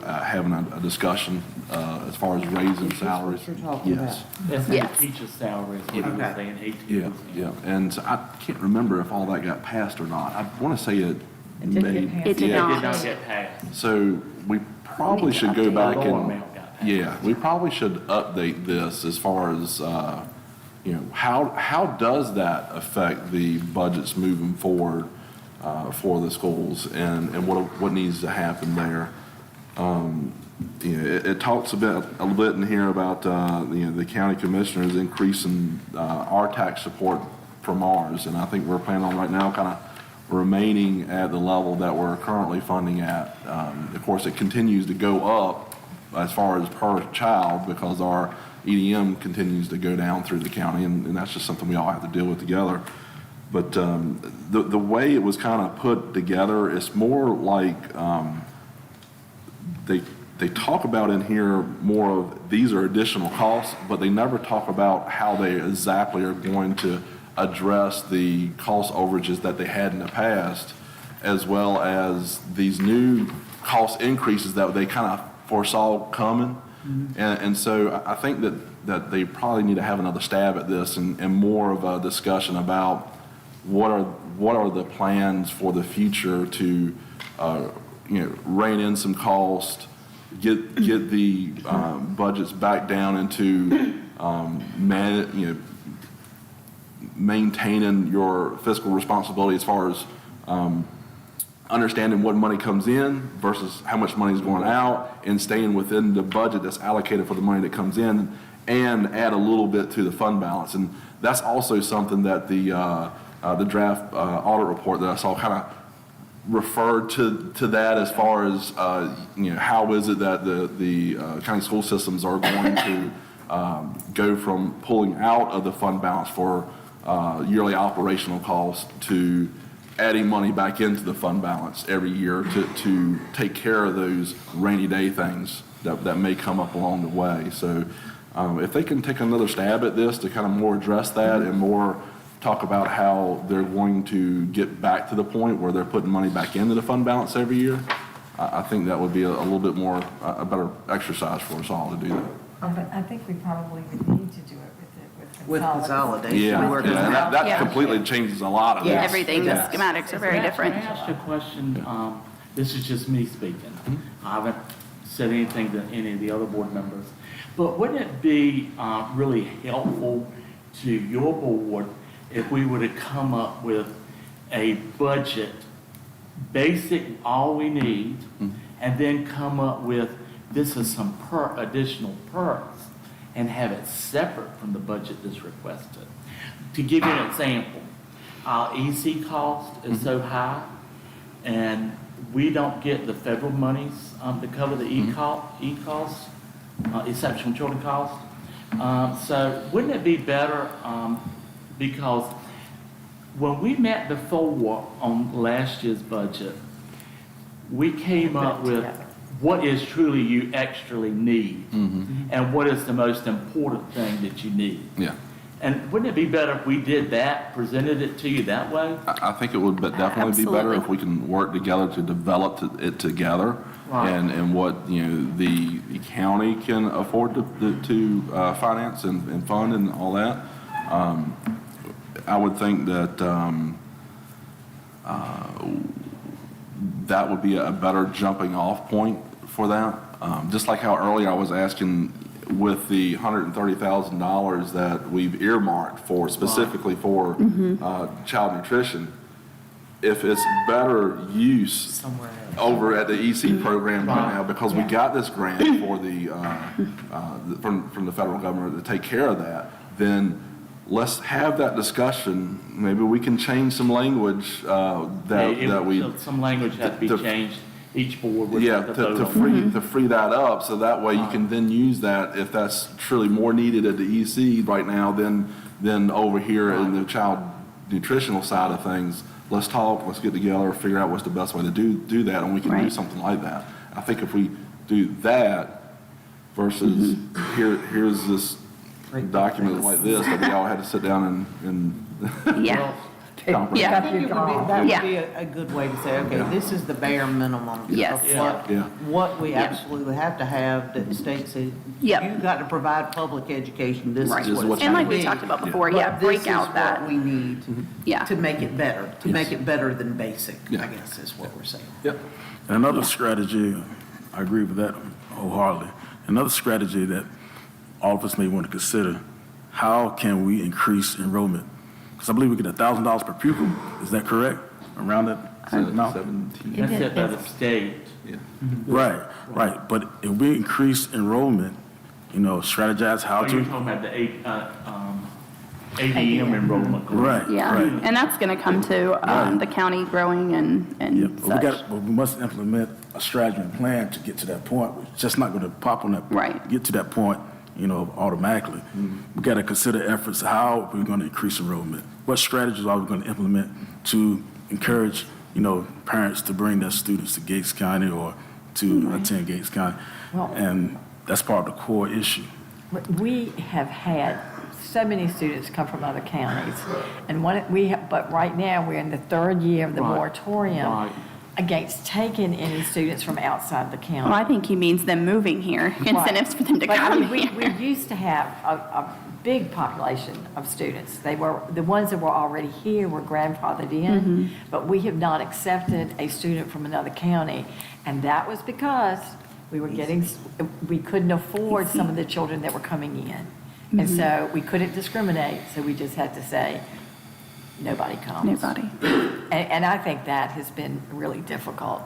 having a discussion as far as raising salaries. What you're talking Yes. That's Yes. the teacher's salary, is what he was Okay. saying, 18%. Yeah, yeah, and so I can't remember if all that got passed or not. I want to say it It did may. get passed. It did yeah, not. Did not get passed. So we probably should go update. back The lower and, amount got passed. yeah, we probably should update this as far as, how does that affect the budgets moving forward for the schools, and what needs to happen there? It talks a little bit in here about, the county commissioners increasing our tax support from ours, and I think we're planning on right now kind of remaining at the level that we're currently funding at. Of course, it continues to go up as far as per child because our EDM continues to go down through the county, and that's just something we all have to deal with together. But the way it was kind of put together, it's more like they talk about in here more of these are additional costs, but they never talk about how they exactly are going to address the cost overages that they had in the past, as well as these new cost increases that they kind of foresaw coming. And so I think that they probably need to have another stab at this and more of a discussion about what are the plans for the future to rein in some cost, get the maintaining your fiscal responsibility as far as understanding what money comes in versus how much money is going out, and staying within the budget that's allocated for the money that comes in, and add a little bit to the fund balance. And that's also something that the draft audit report that I saw kind of referred to that, as far as how is it that the county school systems are going to go from pulling out of the fund balance for yearly operational costs to adding money back into the fund balance every year to take care of those rainy day things that may come up along the way. So if they can take another stab at this to kind of more address that and more talk about how they're going to get back to the point where they're putting money back into the fund balance every year, I think that would be a little bit more, a better exercise for us all to do that. But I think we probably would need to do it With consolidation. Yeah, We're yeah, gonna- that Yeah. completely changes a lot of this. Yes. Everything, the Yes. schematics are very different. Can I ask you a question? This is just me speaking. I haven't said anything to any of the other board members. But wouldn't it be really helpful to your board if we were to come up with a budget, basic, all we need, and then come up with, this is some additional perks, and have it separate from the budget that's requested? To give you an example, our EC cost is so high, and we don't get the federal monies to cover the e-cost, exceptional children cost. So wouldn't it be better, because when we met before on last year's budget, we came up with what is truly you actually need, and what is the most important thing that you need. Yeah. And wouldn't it be better if we did that, presented it to you that way? I think it would definitely be better if we can work together to develop it together, Right. and what the county can afford to finance and fund and all that. I would think that that would be a better jumping off point for that. Just like how earlier I was asking with the $130,000 that we've earmarked for, specifically for child nutrition, if it's better use somewhere else. over at the EC program right now, because we got this grant for from the federal government to take care of that, then let's have that discussion. Maybe we can change some language that we. Some language has to be to- changed, each board would Yeah, have to vote to on. to free that up, so that way you can then use that if that's truly more needed at the EC right now than over here in the child nutritional side of things. Let's talk, let's get together, figure out what's the best way to do that, and we can do Right. something like that. I think if we do that versus here's this document like this that we all had to sit down and Yeah, comprehend. Yeah. I think it would be, that would Yeah. be a good way to say, okay, this is the bare minimum Yes. of what we Yeah. absolutely have to have, that the state says, Yep. you've got to provide public education, this Right. is what it's and like gonna we be. talked about before, yeah, break out But that, this is what we need Yeah. to make it better, to make it better than basic, Yeah. I guess is what we're saying. Yep. Another strategy, I agree with that wholeheartedly. Another strategy that all of us may want to consider, how can we increase enrollment? Because I believe we get $1,000 per pupil, is that correct? Around that amount? 17. That's it by the state. Yeah. Right, right. But if we increase enrollment, strategize how Oh, you're to. talking about the ADM enrollment. Right, yeah. right. And that's going to come to the county growing and Yeah, but such. we must implement a strategy and plan to get to that point. It's just not going to pop on that. Right. Get to that point, automatically. We got to consider efforts, how we're going to increase enrollment. What strategies are we going to implement to encourage, parents to bring their students to Gates County or to attend Gates County? Well- And that's part of the core issue. We have had so many students come from other counties, and but right now, we're in the third year of the Right. moratorium Right. against taking any students from outside the county. Well, I think he means them moving here, incentives for them to But I come mean, we here. used to have a big population of students. They were, the ones that were already here were grandfathered in, but we have not accepted a student from another county. And that was because we couldn't afford some of the children that were coming in. And so we couldn't discriminate, so we just had to say, nobody comes. Nobody. And I think that has been really difficult.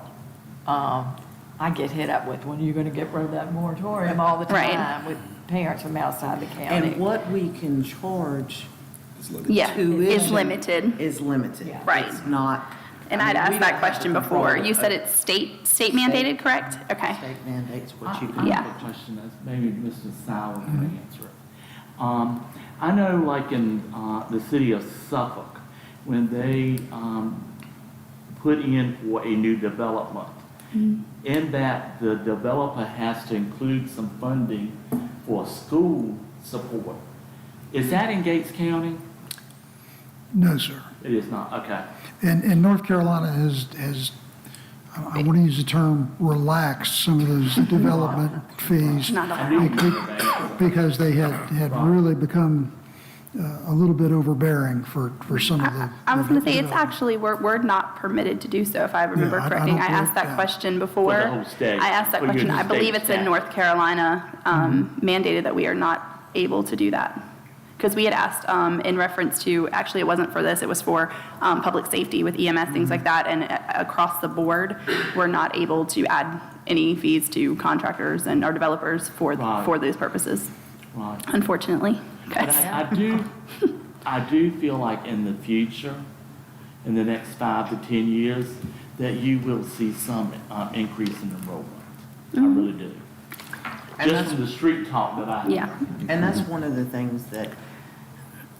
I get hit up with, when are you going to get rid of that moratorium all the Right. time with parents from outside the county. And what we can charge Yeah, tuition is limited. is limited. Yeah. Right. It's not. And I I'd mean, we asked that don't have question the before. control You said of- it's state mandated, correct? Okay. State mandates what you I can. Yeah. have a question that maybe Mr. Sauer can answer it. I know like in the city of Suffolk, when they put in for a new development, in that the developer has to include some funding for school support. Is that in Gates County? No, sir. It is not, okay. And North Carolina has, I want to use the term, relaxed some of those development fees Not I a knew lot. you were saying. because they had really become a little bit overbearing for some of the. I was going to say, it's development. actually, we're not permitted to do so, if I remember Yeah, I correcting. don't I asked that believe- question before. For the whole state. I asked that For your question. new I believe state it's in statute. North Carolina mandated that we are not able to do that. Because we had asked in reference to, actually, it wasn't for this, it was for public safety with EMS, things like that. And across the board, we're not able to add any fees to contractors and our developers for Right. those purposes, Right. unfortunately. But I do feel like in the future, in the next 5 to 10 years, that you will see some increase in enrollment. I really do. And Just from the street talk that I hear. Yeah. And that's one of the things that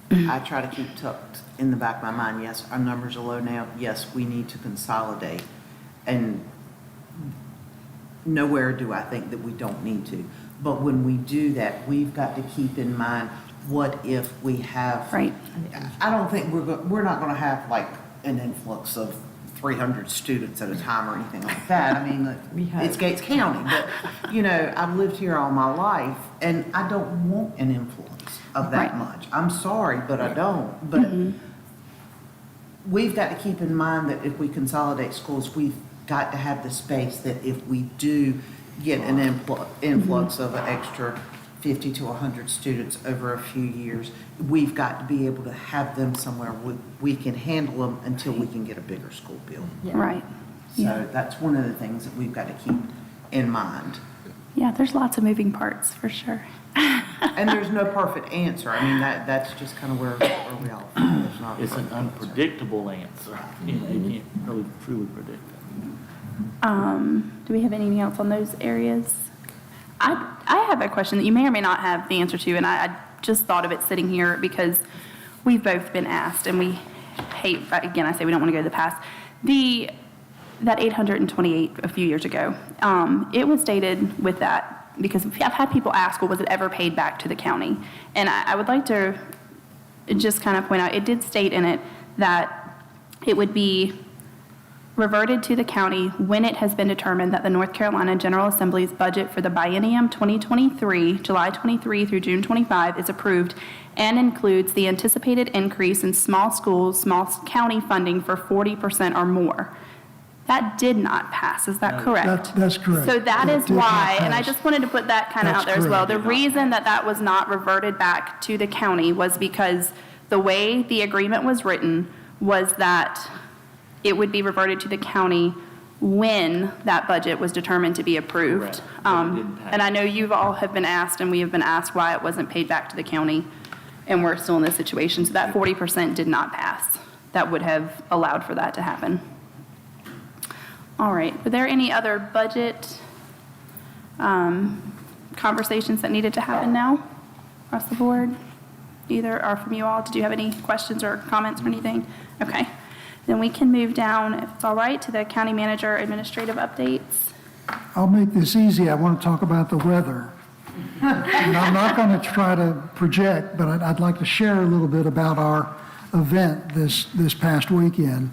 I try to keep tucked in the back of my mind. Yes, our numbers are low now. Yes, we need to consolidate. And nowhere do I think that we don't need to. But when we do that, we've got to keep in mind, what if we have. Right. I don't think we're not going to have like an influx of 300 students at a time or anything like that. I mean, We hope. it's Gates County, but, I've lived here all my life, and I don't want an influence of that Right. much. I'm sorry, but I don't. But we've got to keep in mind that if we consolidate schools, we've got to have the space that if we do get an influx of an extra 50 to 100 students over a few years, we've got to be able to have them somewhere we can handle them until we can get a bigger school built. Yeah. Right. Yeah. So that's one of the things that we've got to keep in mind. Yeah, there's lots of moving parts, for sure. And there's no perfect answer. I mean, that's just kind of where we all, there's not a It's an perfect answer. unpredictable answer. You can't really truly predict it. Do we have anything else on those areas? I have a question that you may or may not have the answer to, and I just thought of it sitting here because we've both been asked, and we hate, again, I say we don't want to go to the past. That 828 a few years ago, it was stated with that, because I've had people ask, well, was it ever paid back to the county? And I would like to just kind of point out, it did state in it that it would be reverted to the county when it has been determined that the North Carolina General Assembly's budget for the biennium 2023, July 23 through June 25, is approved and includes the anticipated increase in small schools, small county funding for 40% or more. That did not pass, is that correct? That's correct. So that It is did not why, and I pass. just wanted to put that kind of That's out there as well. correct. The reason that that was not reverted back to the county was because the way the agreement was written was that it would be reverted to the county when that budget was determined to be approved. Correct. But it didn't pass. And I know you all have been asked, and we have been asked why it wasn't paid back to the county, and we're still in this situation. So that 40% did not pass. That would have allowed for that to happen. All right, were there any other budget conversations that needed to happen now across the board? Either, or from you all, did you have any questions or comments or anything? Okay, then we can move down, if it's all right, to the county manager administrative updates. I'll make this easy. I want to talk about the weather. And I'm not going to try to project, but I'd like to share a little bit about our event this past weekend.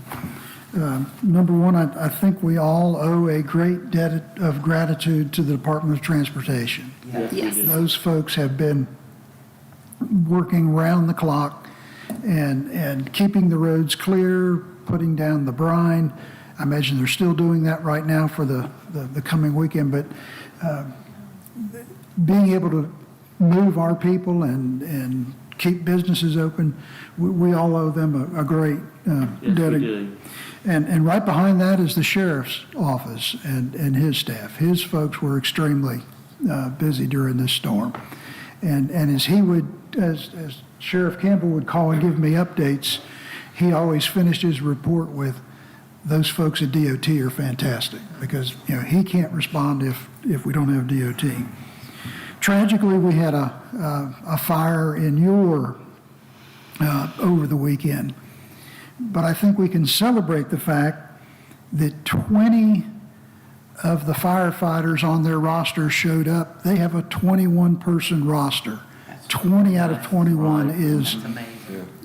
Number one, I think we all owe a great debt of gratitude to the Department of Transportation. Yes. Those folks have been working round the clock and keeping the roads clear, putting down the brine. I imagine they're still doing that right now for the coming weekend, but being able to move our people and keep businesses open. We all owe them a great Yes, we dedication. do. And right behind that is the sheriff's office and his staff. His folks were extremely busy during this storm. And as he would, as Sheriff Campbell would call and give me updates, he always finished his report with, those folks at DOT are fantastic, because, you know, he can't respond if we don't have DOT. Tragically, we had a fire in Ure over the weekend. But I think we can celebrate the fact that 20 of the firefighters on their roster showed up. They have a 21-person roster. 20 out of 21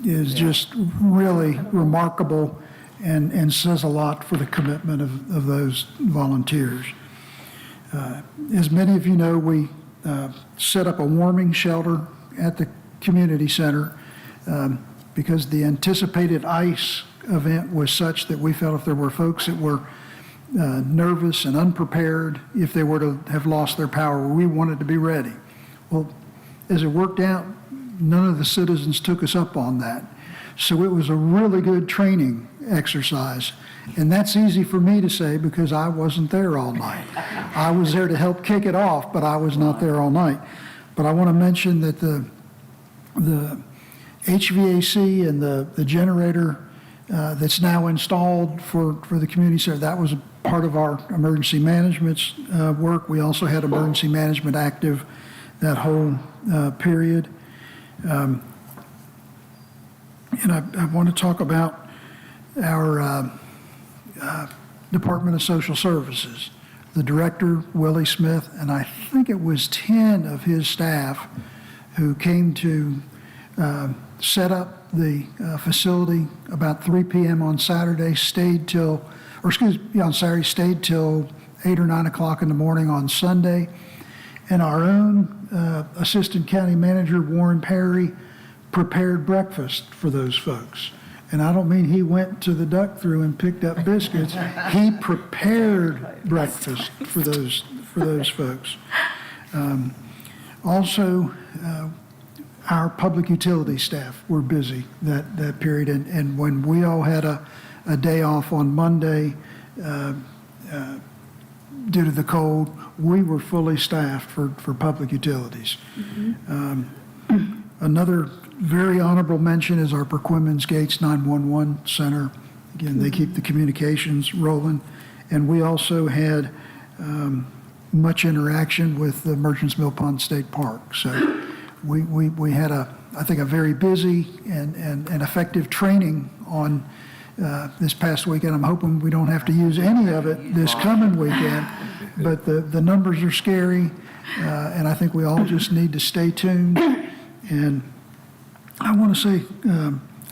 is just really remarkable and says a lot for the commitment of those volunteers. As many of you know, we set up a warming shelter at the community center because the anticipated ice event was such that we felt if there were folks that were nervous and unprepared, if they were to have lost their power, we wanted to be ready. Well, as it worked out, none of the citizens took us up on that. So it was a really good training exercise. And that's easy for me to say because I wasn't there all night. I was there to help kick it off, but I was not there all night. But I want to mention that the HVAC and the generator that's now installed for the community center, that was a part of our emergency management's work. We also had emergency management active that whole period. And I want to talk about our Department of Social Services. The director, Willie Smith, and I think it was 10 of his staff who came to set up the facility about 3 p.m. on Saturday, stayed till 8 or 9 o'clock in the morning on Sunday. And our own Assistant County Manager, Warren Perry, prepared breakfast for those folks. And I don't mean he went to the duck through and picked up biscuits. He prepared breakfast for those folks. Also, our public utility staff were busy that period. And when we all had a day off on Monday due to the cold, we were fully staffed for public utilities. Another very honorable mention is our Perquimans Gates 911 Center. Again, they keep the communications rolling. And we also had much interaction with the Merchants Mill Pond State Park. So we had I think a very busy and effective training on this past weekend. I'm hoping we don't have to use any of it this coming weekend, but the numbers are scary, and I think we all just need to stay tuned. And I want to say,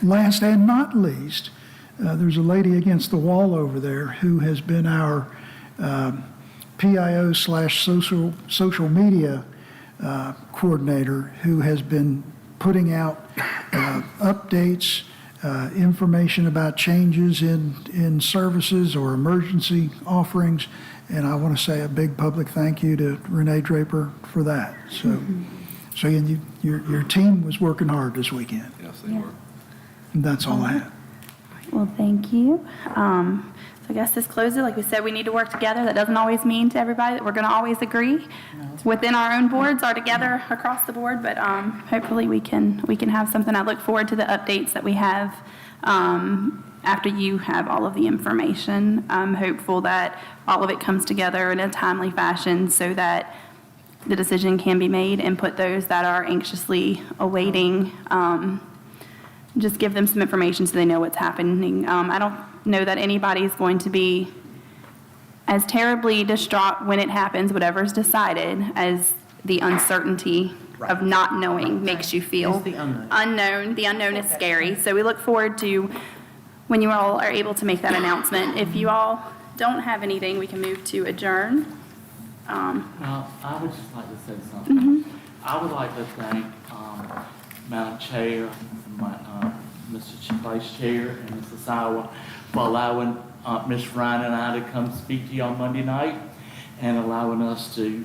last and not least, there's a lady against the wall over there who has been our PIO/social media coordinator, who has been putting out updates, information about changes in services or emergency offerings. And I want to say a big public thank you to Renee Draper for that. So your team was working hard this weekend. Yes, they were. And that's all I have. Well, thank you. So I guess this closes. Like we said, we need to work together. That doesn't always mean to everybody that we're going to always agree within our own boards or together across the board, but hopefully we can have something. I look forward to the updates that we have after you have all of the information. I'm hopeful that all of it comes together in a timely fashion so that the decision can be made and put those that are anxiously awaiting, just give them some information so they know what's happening. I don't know that anybody's going to be as terribly distraught when it happens, whatever's decided, as the uncertainty of not knowing makes you feel. It's the unknown. The unknown is scary. So we look forward to when you all are able to make that announcement. If you all don't have anything, we can move to adjourn. Well, I would just like to say something. I would like to thank Madam Chair, Mr. Vice Chair, and Mrs. Sauer for allowing Ms. Ryan and I to come speak to you on Monday night and allowing us to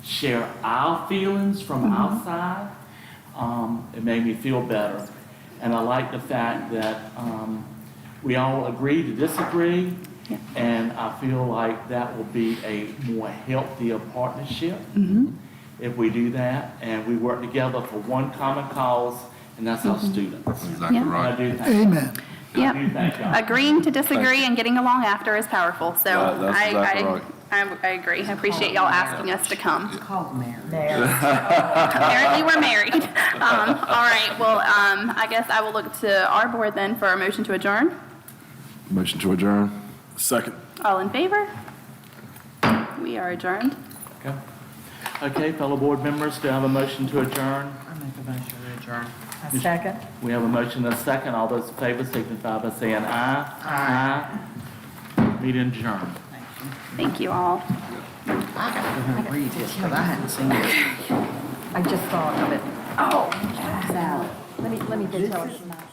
share our feelings from outside. It made me feel better. And I like the fact that we all agree to disagree, and I feel like that will be a more healthier partnership if we do that, and we work together for one common cause, and that's our students. That's exactly Yeah. And I right. do thank Amen. Yep. I do thank y'all. Agreeing to disagree and getting along after is powerful, so That's exactly right. I agree. I appreciate y'all asking us to come. Called Mary. Mayor, Apparently, we're married. All right, well, I guess I will look to our board then for a motion to adjourn. Motion to adjourn. Second. All in favor? We are adjourned. Okay. Okay, fellow board members, do I have a motion to adjourn? I make a motion to adjourn. a second? We have a motion and a second. All those in favor signify by saying aye. Aye. Meeting adjourned. Thank you all. I got to go and read this, but I hadn't seen it. I just thought of it. Oh, Sally, let me go tell her.